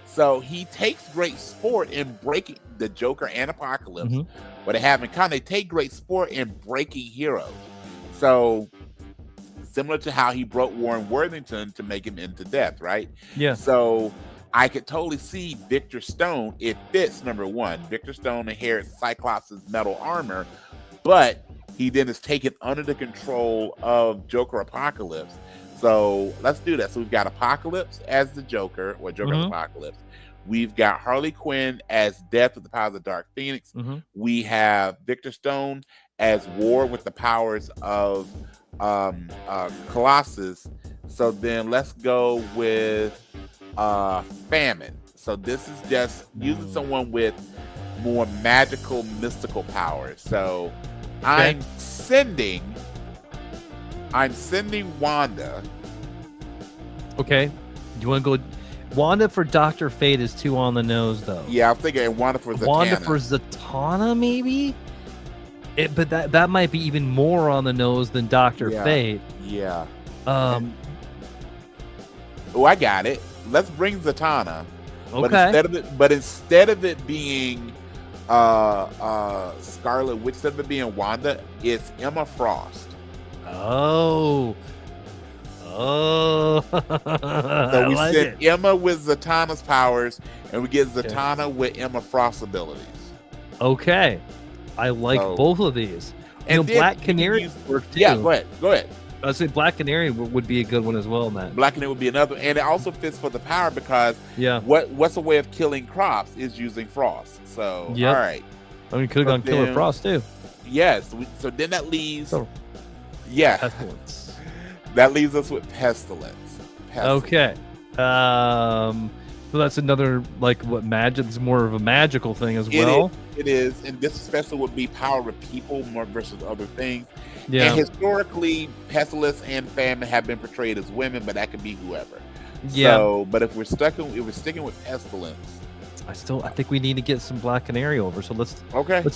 So he takes great sport in breaking the Joker and Apocalypse. Mhm. What they have in common, they take great sport in breaking heroes. So similar to how he broke Warren Worthington to make him into death, right? Yeah. So I could totally see Victor Stone. It fits, number one. Victor Stone inherits Cyclops' metal armor, but he then is taken under the control of Joker Apocalypse. So let's do that. So we've got Apocalypse as the Joker, or Joker as Apocalypse. We've got Harley Quinn as Death with the powers of Dark Phoenix. We have Victor Stone as War with the powers of Colossus. So then let's go with Famine. So this is just using someone with more magical, mystical powers. So I'm sending Wanda. Okay. Do you want to go? Wanda for Dr. Fate is too on the nose, though. Yeah, I'm thinking Wanda for Zatanna. Wanda for Zatanna, maybe? But that might be even more on the nose than Dr. Fate. Yeah. Oh, I got it. Let's bring Zatanna. Okay. But instead of it being Scarlet Witch, instead of it being Wanda, it's Emma Frost. Oh. So we send Emma with Zatanna's powers, and we get Zatanna with Emma Frost's abilities. Okay. I like both of these. And Black Canary work too. Yeah, go ahead. I'd say Black Canary would be a good one as well, man. Black Canary would be another, and it also fits for the power because what's a way of killing crops is using frost. So all right. I mean, could have gone Killer Frost too. Yes. So then that leaves Pestilence. That leaves us with Pestilence. Okay. So that's another magic. It's more of a magical thing as well. It is, and this especially would be power of people more versus other things. Yeah. And historically, Pestilence and Famine have been portrayed as women, but that could be whoever. Yeah. So, but if we're sticking with Pestilence, I think we need to get some Black Canary over. So let's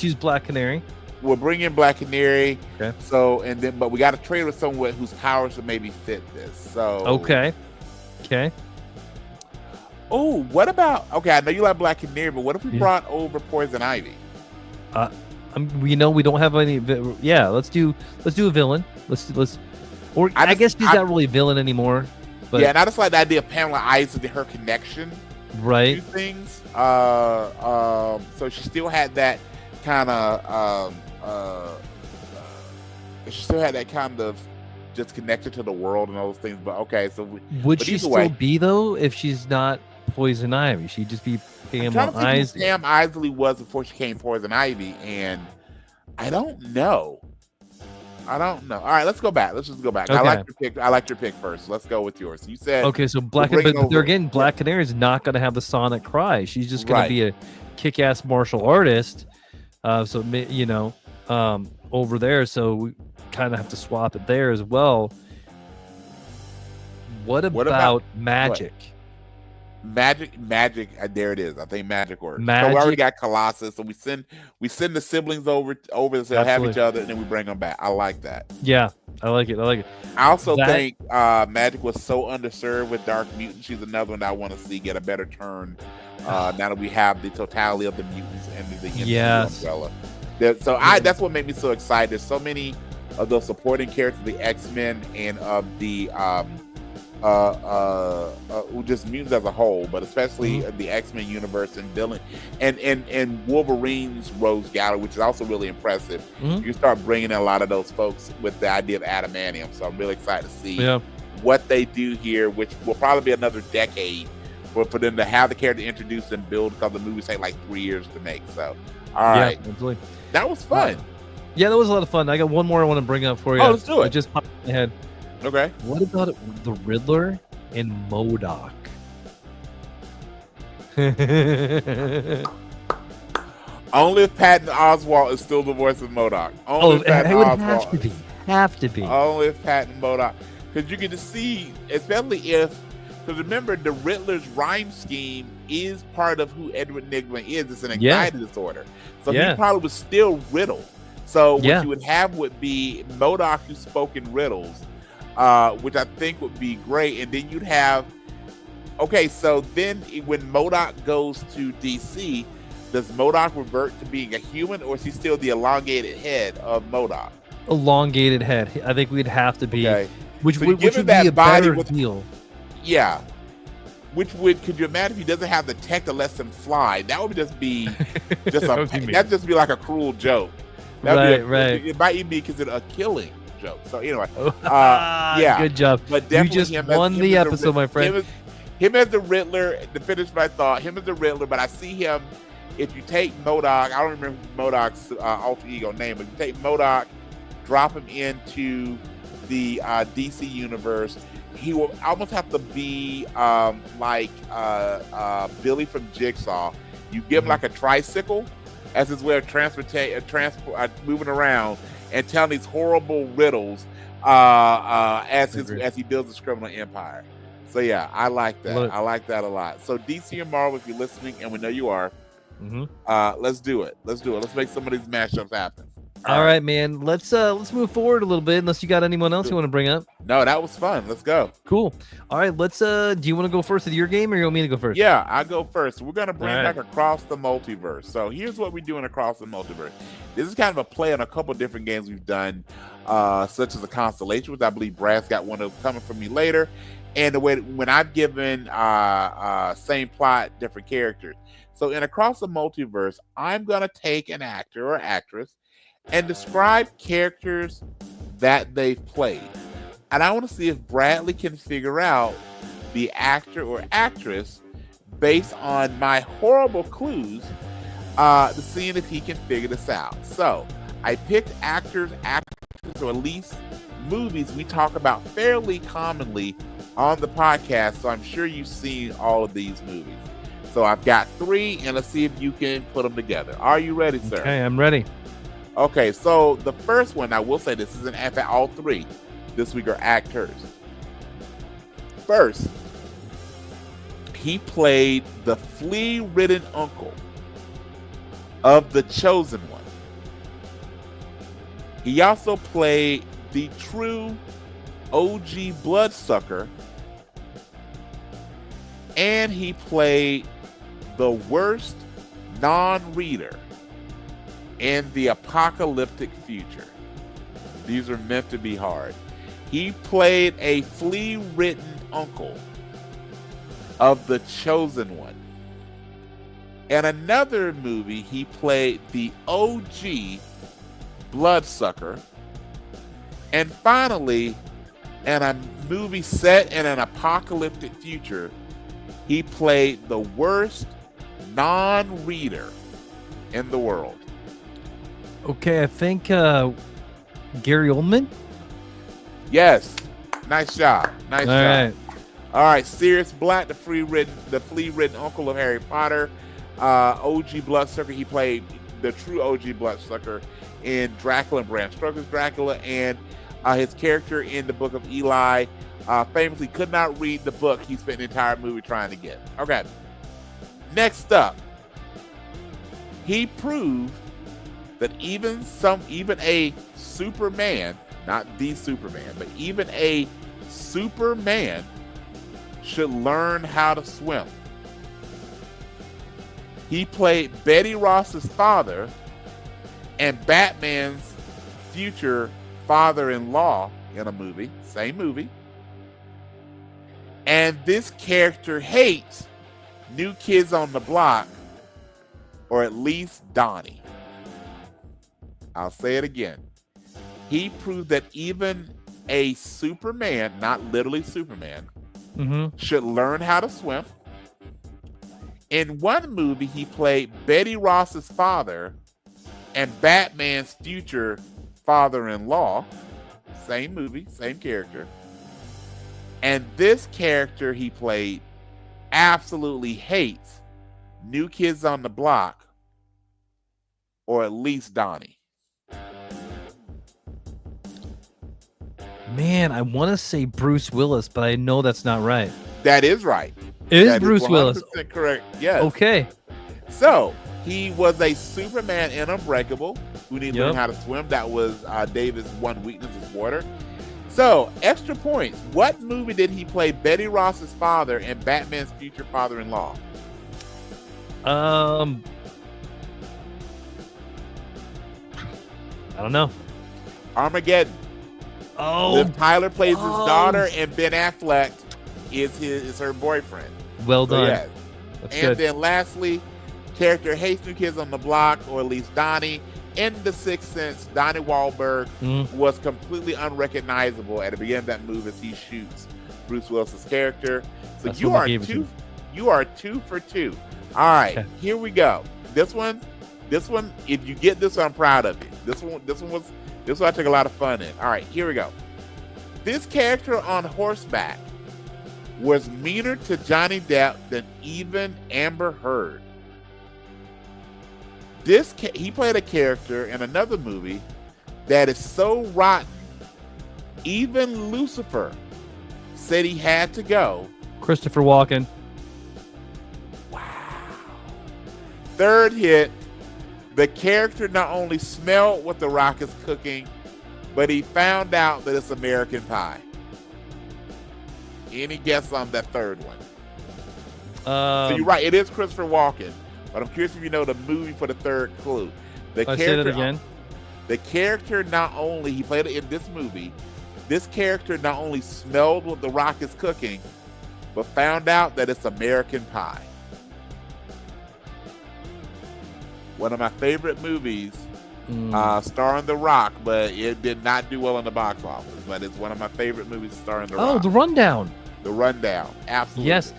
use Black Canary. We'll bring in Black Canary. Okay. So but we got to trade with someone whose powers would maybe fit this. So Okay. Oh, what about? Okay, I know you like Black Canary, but what if we brought over Poison Ivy? We don't have any. Yeah, let's do a villain. I guess she's not really a villain anymore. But yeah, and I just like the idea of Pamela Isley, her connection, right? To things. So she still had that kind of. She still had that kind of just connected to the world and all those things. But okay, so would she still be though if she's not Poison Ivy? She'd just be Pamela Isley. Pam Isley was before she came Poison Ivy, and I don't know. All right, let's go back. Let's just go back. Okay. I liked your pick first. Let's go with yours. You said so Black, but there again, Black Canary is not going to have the sonic cry. She's just going to be a kick-ass martial artist. Over there, so we kind of have to swap it there as well. What about magic? Magic. There it is. I think magic works. Magic. So we already got Colossus, so we send the siblings over so they'll have each other, and then we bring them back. I like that. Yeah, I like it. I also think magic was so underserved with Dark Mutant. She's another one that I want to see get a better turn. Now that we have the totality of the mutants and the umbrella. That's what made me so excited. There's so many of those supporting characters, the X-Men and of the just mutants as a whole, but especially the X-Men universe and villain and Wolverine's Rose Gallery, which is also really impressive. You start bringing in a lot of those folks with the idea of adamantium. So I'm really excited to see what they do here, which will probably be another decade for them to have the character introduced and build, because the movies take like 3 years to make. So, all Yeah, right, absolutely. that was fun. Yeah, that was a lot of fun. I got one more I want to bring up for you. Oh, let's do it. It just popped in my head. Okay. What about the Riddler and MODOK? Only if Patton Oswalt is still the voice of MODOK. Only if Patton it would Oswalt. have to be. Only if Patton MODOK. Because you get to see, especially if, because remember, the Riddler's rhyme scheme is part of who Edward Nygma is. It's an anxiety disorder. So he probably was still riddled. So what you would have would be MODOK who spoke in riddles, which I think would be great. And then you'd have, okay, so then when MODOK goes to DC, does MODOK revert to being a human, or is he still the elongated head of MODOK? Elongated head. I think we'd have to be. Okay. Which So would be a better deal. Yeah. Could you imagine if he doesn't have the tech that lets him fly? That would just be that'd just be like a cruel joke. Right. It might even be considered a killing joke. So anyway, yeah, good job. But you just won the episode, my friend. Him as the Riddler. To finish my thought, him as the Riddler. But I see him. If you take MODOK, I don't remember MODOK's alter ego name, but if you take MODOK, drop him into the DC universe, he will almost have to be like Billy from Jigsaw. You give him like a tricycle as his way of moving around and telling these horrible riddles as he builds his criminal empire. So yeah, I like that. I like that a lot. So DC and Marvel, if you're listening, and we know you are, let's do it. Let's make some of these mashups happen. All right, man. Let's move forward a little bit. Unless you got anyone else you want to bring up. No, that was fun. Let's go. Cool. All right. Let's. Do you want to go first with your game, or you want me to go first? Yeah, I go first. We're gonna bring back Across the Multiverse. So here's what we do in Across the Multiverse. This is kind of a play on a couple different games we've done, such as a Constellation, which I believe Brad's got one of those coming from me later. And the way when I've given same plot, different characters. So in Across the Multiverse, I'm gonna take an actor or actress and describe characters that they've played. And I want to see if Bradley can figure out the actor or actress based on my horrible clues, to seeing if he can figure this out. So I picked actors, or at least movies we talk about fairly commonly on the podcast. So I'm sure you've seen all of these movies. So I've got 3, and let's see if you can put them together. Are you ready, sir? Okay, I'm ready. Okay, so the first one, I will say this is all 3 this week are actors. First, he played the flea-ridden uncle of the Chosen One. He also played the true OG bloodsucker, and he played the worst non-reader in the apocalyptic future. These are meant to be hard. He played a flea-ridden uncle of the Chosen One. In another movie, he played the OG bloodsucker. And finally, in a movie set in an apocalyptic future, he played the worst non-reader in the world. Okay, I think Gary Oldman. Yes, nice job. Nice job. Right. All right, Sirius Black, the flea-ridden uncle of Harry Potter, OG bloodsucker. He played the true OG bloodsucker in Dracula and Bram Stoker's Dracula, and his character in the Book of Eli famously could not read the book he spent the entire movie trying to get. Okay, next up, he proved that even a Superman, not the Superman, but even a Superman should learn how to swim. He played Betty Ross's father and Batman's future father-in-law in a movie, same movie. And this character hates New Kids on the Block, or at least Donnie. I'll say it again. He proved that even a Superman, not literally Superman, should learn how to swim. In one movie, he played Betty Ross's father and Batman's future father-in-law. Same movie, same character. And this character he played absolutely hates New Kids on the Block, or at least Donnie. Man, I want to say Bruce Willis, but I know that's not right. That is right. It is That Bruce Willis. 100% correct. Yes. Okay. So he was a Superman in Unbreakable who needed to learn how to swim. That was David's one weakness is water. So extra points. What movie did he play Betty Ross's father and Batman's future father-in-law? I don't know. Armageddon. Oh, Liv Tyler plays his oh. daughter, and Ben Affleck is her boyfriend. Well done. So, yes. That's And good. then lastly, character hates New Kids on the Block, or at least Donnie. In The Sixth Sense, Donnie Wahlberg was completely unrecognizable at the beginning of that movie as he shoots Bruce Willis's character. So That's you what are they gave it to two. me. You are 2 for 2. All right, Okay. here we go. This one. If you get this one, I'm proud of you. This one I took a lot of fun in. All right, here we go. This character on horseback was meaner to Johnny Depp than even Amber Heard. He played a character in another movie that is so rotten, even Lucifer said he had to go. Christopher Walken. Wow. Third hit, the character not only smelled what The Rock is cooking, but he found out that it's American Pie. Any guess on that third one? So you're right, it is Christopher Walken. But I'm curious if you know the movie for the third clue. Say that again. The character not only, he played it in this movie, this character not only smelled what The Rock is cooking, but found out that it's American Pie. One of my favorite movies, starring The Rock, but it did not do well in the box office. But it's one of my favorite movies starring The Rock. Oh, The Rundown. The Rundown. Absolutely. Yes,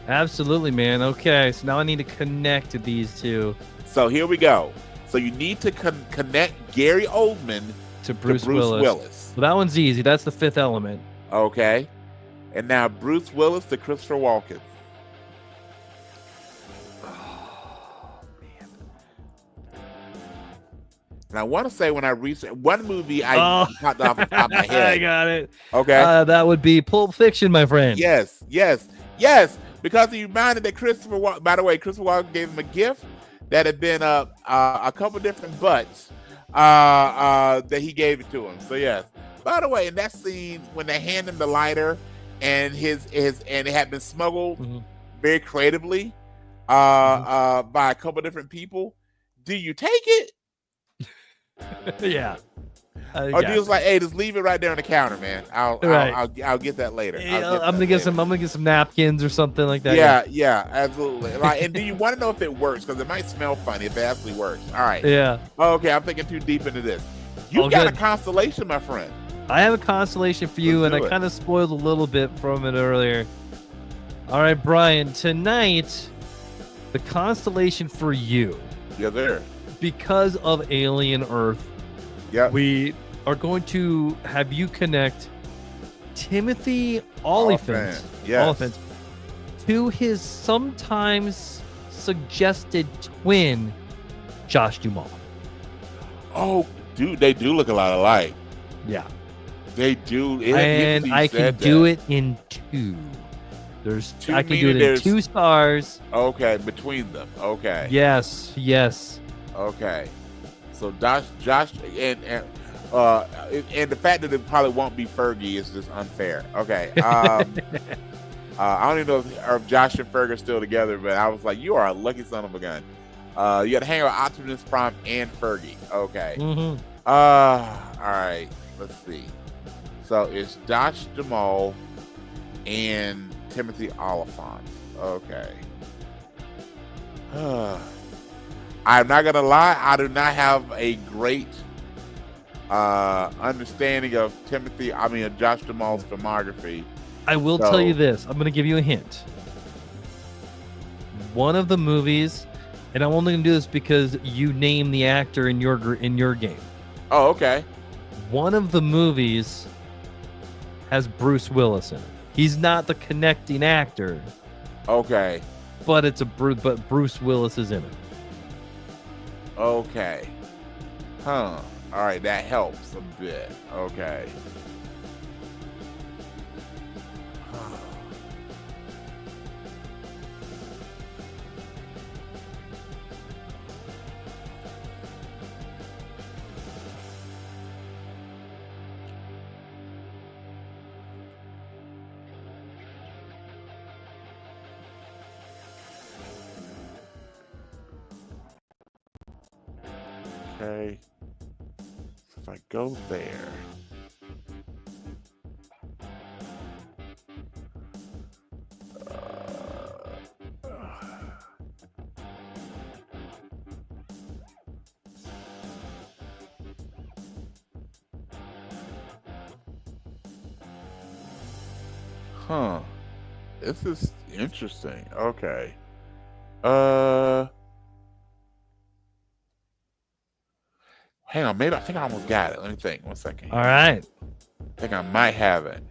absolutely, man. Okay, so now I need to connect these two. So here we go. So you need to connect Gary Oldman to Bruce Willis. Well, that one's easy. That's the Fifth Element. Okay. And now Bruce Willis to Christopher Walken. And I want to say when I researched one movie, I popped off the top of my head. I got it. Okay. That would be Pulp Fiction, my friend. Yes. Because he reminded that Christopher Walken, by the way, Christopher Walken gave him a gift that had been a couple different butts that he gave it to him. So yes. By the way, in that scene when they hand him the lighter and and it had been smuggled very creatively by a couple different people, do you take it? Yeah. Or do you just like, hey, just leave it right there on the counter, man. I'll get that later. I'm gonna get some napkins or something like that. Yeah, absolutely. Like, and do you want to know if it works? Because it might smell funny if it actually works. All right. Yeah. Okay, I'm thinking too deep into this. You got a constellation, my friend. I have a constellation for you, and I do it. kind of spoiled a little bit from it earlier. All right, Brian. Tonight, the constellation for you. Yeah, there. Because of Alien Earth. Yeah. We are going to have you connect Timothy Olyphant, Yes. to his sometimes suggested twin, Josh Duhamel. Oh, dude, they do look a lot alike. Yeah. They do. And I can do it in two. I can do it in 2 stars. Okay, between them. Okay. Yes. Okay. So Josh and the fact that it probably won't be Fergie is just unfair. Okay. I don't even know if Josh and Fergie are still together, but I was like, you are a lucky son of a gun. You got to hang out with Optimus Prime and Fergie. Okay. All right. Let's see. So it's Josh Duhamel and Timothy Olyphant. Okay. I'm not gonna lie, I do not have a great understanding of Josh Duhamel's filmography. I will tell you this. I'm going to give you a hint. one of the movies, and I'm only gonna do this because you name the actor in your game. Oh, okay. One of the movies has Bruce Willis in it. He's not the connecting actor, Okay. but but Bruce Willis is in it. Okay. Huh. All right, that helps a bit. Okay. Okay. So if I go there. Huh. This is interesting. Okay. Hang on, maybe I think I almost got it. Let me think. 1 second. All right. I think I might have it.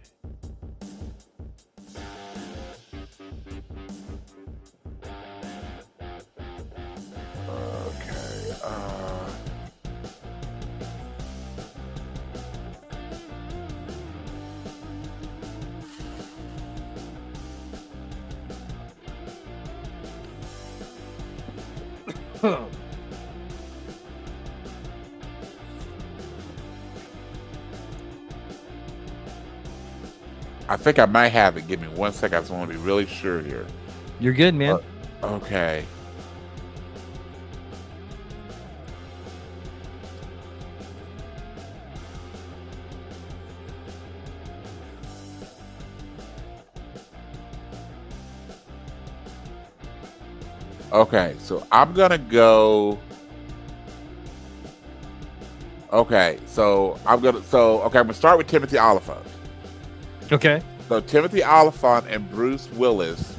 Okay. I think I might have it. Give me 1 second. I just want to be really sure here. You're good, man. Okay. Okay, so I'm gonna go. Okay, so I'm gonna start with Timothy Oliphant. Okay. So Timothy Oliphant and Bruce Willis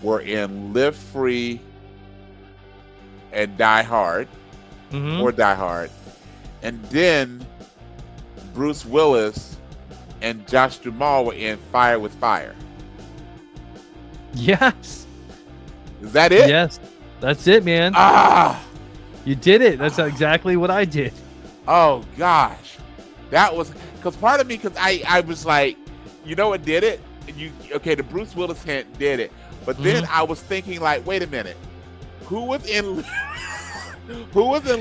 were in Live Free and Die Hard, or Die Hard, and then Bruce Willis and Josh Duhamel were in Fire with Fire. Yes. Is that it? Yes. That's it, man. You did it. That's exactly what I did. Oh gosh, that was because part of me, because I was like, you know what did it? The Bruce Willis hint did it, but then I was thinking like, wait a minute, who was in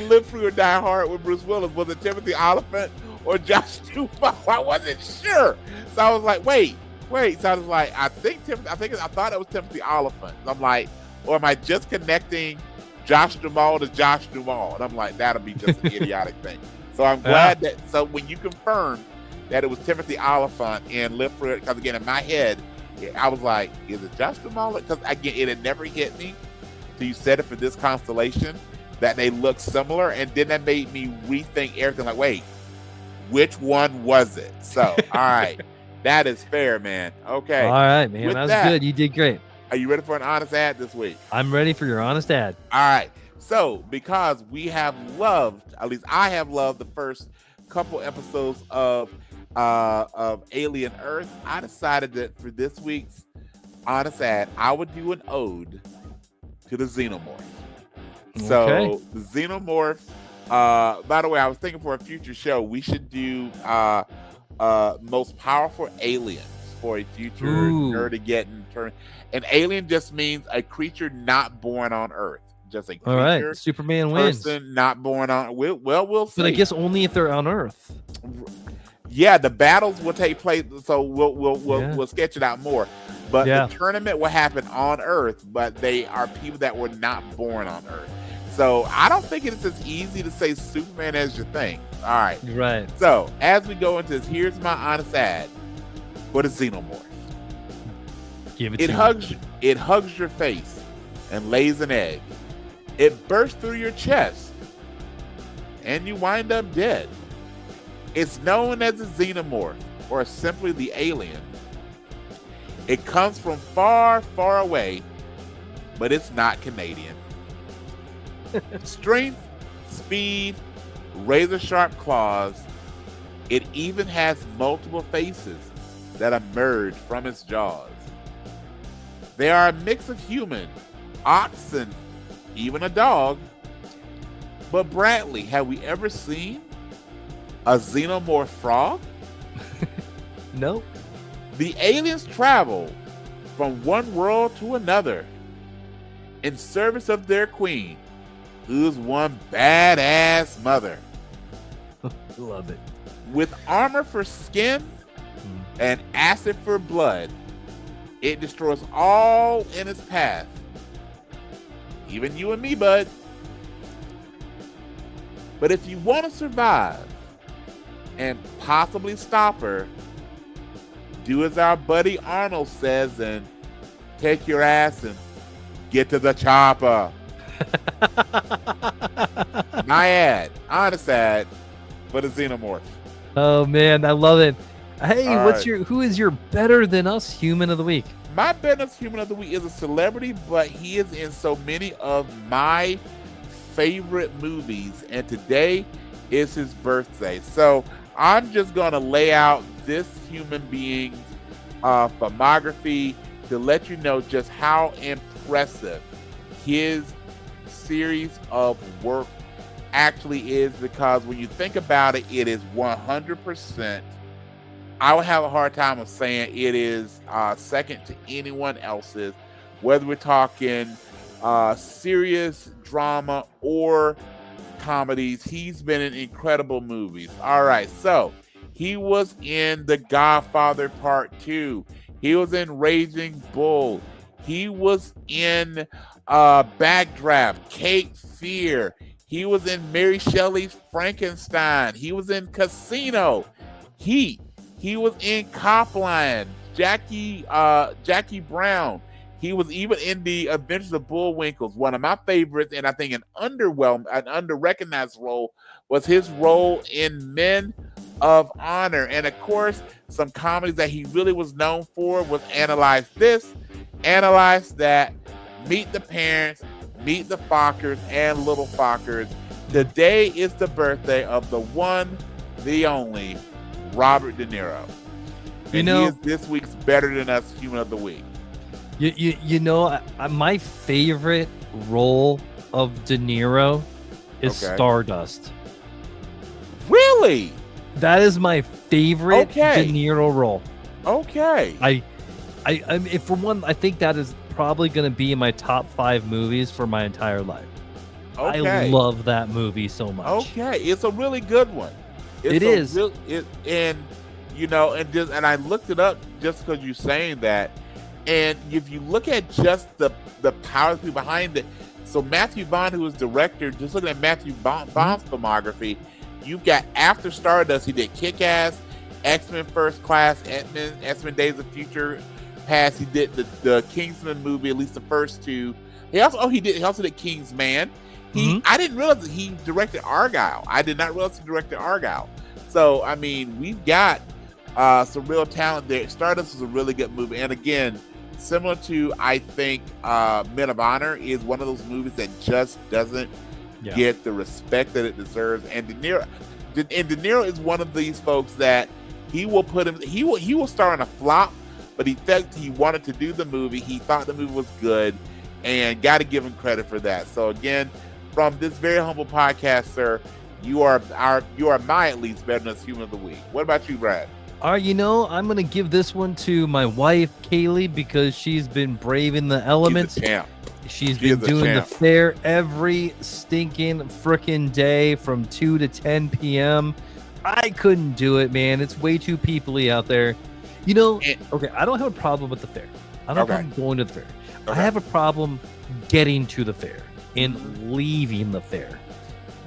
Live Free or Die Hard with Bruce Willis? Was it Timothy Oliphant or Josh Duhamel? I wasn't sure, so I was like, wait. So I was like, I thought it was Timothy Oliphant. I'm like, or am I just connecting Josh Duhamel to Josh Duhamel? And I'm like, that'll be just an idiotic thing. So I'm glad that. So when you confirmed that it was Timothy Oliphant and Live Free, because again in my head, I was like, is it Josh Duhamel? Because again, it had never hit me till you said it for this constellation that they look similar, and then that made me rethink everything. Like, wait, which one was it? So all right, that is fair, man. Okay, all right, man, that was good. You did great. Are you ready for an honest ad this week? I'm ready for your honest ad. All right. So, because we have loved, at least I have loved the first couple episodes of Alien Earth, I decided that for this week's honest ad, I would do an ode to the Xenomorph. So, the Xenomorph, by the way, I was thinking for a future show, we should do most powerful aliens for a future Nerdageddon turn. An alien just means a creature not born on Earth. Just a creature. All right, Superman wins. Person not born on. We'll see. But I guess only if they're on Earth. Yeah, the battles will take place. So we'll sketch it out more. But the tournament will happen on Earth. But they are people that were not born on Earth. So I don't think it's as easy to say Superman as you think. All right. Right. So as we go into this, here's my honest ad for the Xenomorph. Give it It to hugs me. It hugs your face and lays an egg. It bursts through your chest and you wind up dead. It's known as the Xenomorph, or simply the alien. It comes from far, far away but it's not Canadian. Strength, speed, razor sharp claws. It even has multiple faces that emerge from its jaws. They are a mix of human, ox, and even a dog. But Bradley, have we ever seen a xenomorph frog? No. The aliens travel from one world to another in service of their queen, who's one badass mother. Love it. With armor for skin and acid for blood, it destroys all in its path. Even you and me, bud. But if you want to survive and possibly stop her, do as our buddy Arnold says and take your ass and get to the chopper. My ad, honest ad, but a xenomorph. Oh man, I love it. Hey, All what's right. who is your better than us human of the week? My Bennett's Human of the Week is a celebrity, but he is in so many of my favorite movies, and today is his birthday. So I'm just going to lay out this human being's filmography to let you know just how impressive his series of work actually is, because when you think about it, it is 100%. I would have a hard time of saying it is second to anyone else's, whether we're talking serious drama or comedies. He's been in incredible movies. All right, so he was in The Godfather Part 2. He was in Raging Bull. He was in Backdraft, Cape Fear. He was in Mary Shelley's Frankenstein. He was in Casino. He was in Copland, Jackie Brown. He was even in The Adventures of Bullwinkle. One of my favorites, and I think an under-recognized role, was his role in Men of Honor. And of course, some comedies that he really was known for was Analyze This, Analyze That, Meet the Parents, Meet the Fockers, and Little Fockers. Today is the birthday of the one, the only, Robert De Niro. And he is this week's Better Than Us Human of the Week. You know, my favorite role of De Niro is Stardust. Really? That is my favorite De Niro role. Okay. I for one, I think that is probably going to be in my top 5 movies for my entire life. Okay. I love that movie so much. Okay, it's a really good one. And you know, and I looked it up just because you're saying that. And if you look at just the powers behind it, so Matthew Bond, who was director, just looking at Matthew Bond's filmography, you've got after Stardust, he did Kick-Ass, X-Men First Class, X-Men Days of Future Past. He did the Kingsman movie, at least the first 2. He also did Kingsman. I didn't realize that he directed Argyle. I did not realize he directed Argyle. So I mean, we've got some real talent there. Stardust was a really good movie, and again, similar to, I think, Men of Honor is one of those movies that just doesn't get the respect that it deserves. And De Niro is one of these folks that he will star in a flop, but he wanted to do the movie. He thought the movie was good, and got to give him credit for that. So again, from this very humble podcast, sir, you are my at least Better Than Us Human of the Week. What about you, Brad? All right, I'm going to give this one to my wife, Kaylee, because she's been braving the elements. She's been doing the fair every stinking frickin' day from 2 to 10 p.m. I couldn't do it, man. It's way too peoply out there. Okay, I don't have a problem with the fair. I don't have a problem going to the fair. I have a problem getting to the fair and leaving the fair.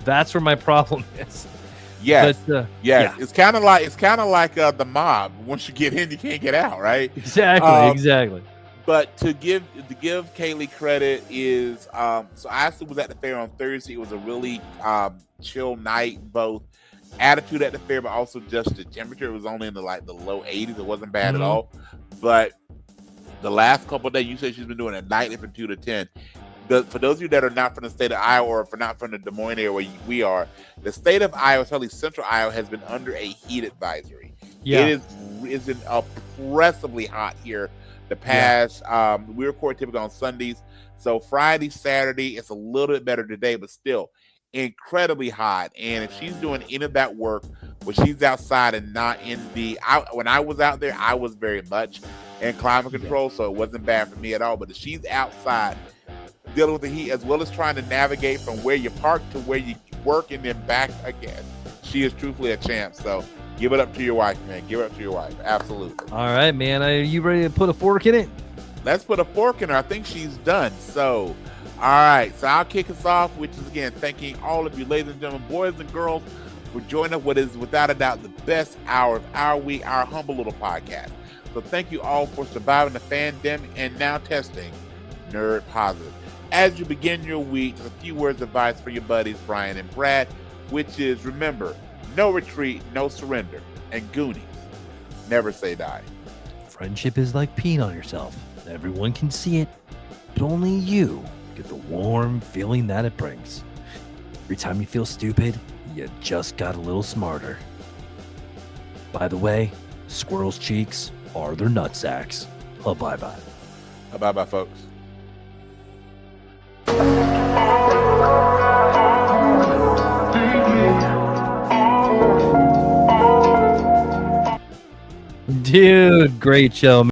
That's where my problem is. Yes, but, it's kind of like the mob. Once you get in, you can't get out, right? Exactly. But to give Kaylee credit is so I actually was at the fair on Thursday. It was a really chill night, both attitude at the fair, but also just the temperature. It was only in the low 80s. It wasn't bad at all. But The last couple of days, you said she's been doing it nightly from 2 to 10. For those of you that are not from the state of Iowa or not from the Des Moines area where we are, the state of Iowa, especially central Iowa, has been under a heat advisory. Yeah. It is oppressively hot here. The past, we record typically on Sundays. So Friday, Saturday, it's a little bit better today, but still incredibly hot. And if she's doing any of that work when she's outside and not in when I was out there, I was very much in climate control, so it wasn't bad for me at all. But if she's outside dealing with the heat, as well as trying to navigate from where you park to where you work and then back again, she is truthfully a champ. So give it up to your wife, man. Give it up to your wife. Absolutely. All right, man. Are you ready to put a fork in it? Let's put a fork in her. I think she's done. So, all right. So I'll kick us off, which is, again, thanking all of you, ladies and gentlemen, boys and girls, for joining what is, without a doubt, the best hour of our week, our humble little podcast. So thank you all for surviving the pandemic and now testing Nerd Positive. As you begin your week, just a few words of advice for your buddies, Brian and Brad, which is, remember, no retreat, no surrender, and Goonies, never say die. Friendship is like peeing on yourself. Everyone can see it, but only you get the warm feeling that it brings. Every time you feel stupid, you just got a little smarter. By the way, squirrels' cheeks are their nutsacks. Oh, bye-bye. Bye-bye, folks. Dude, great show.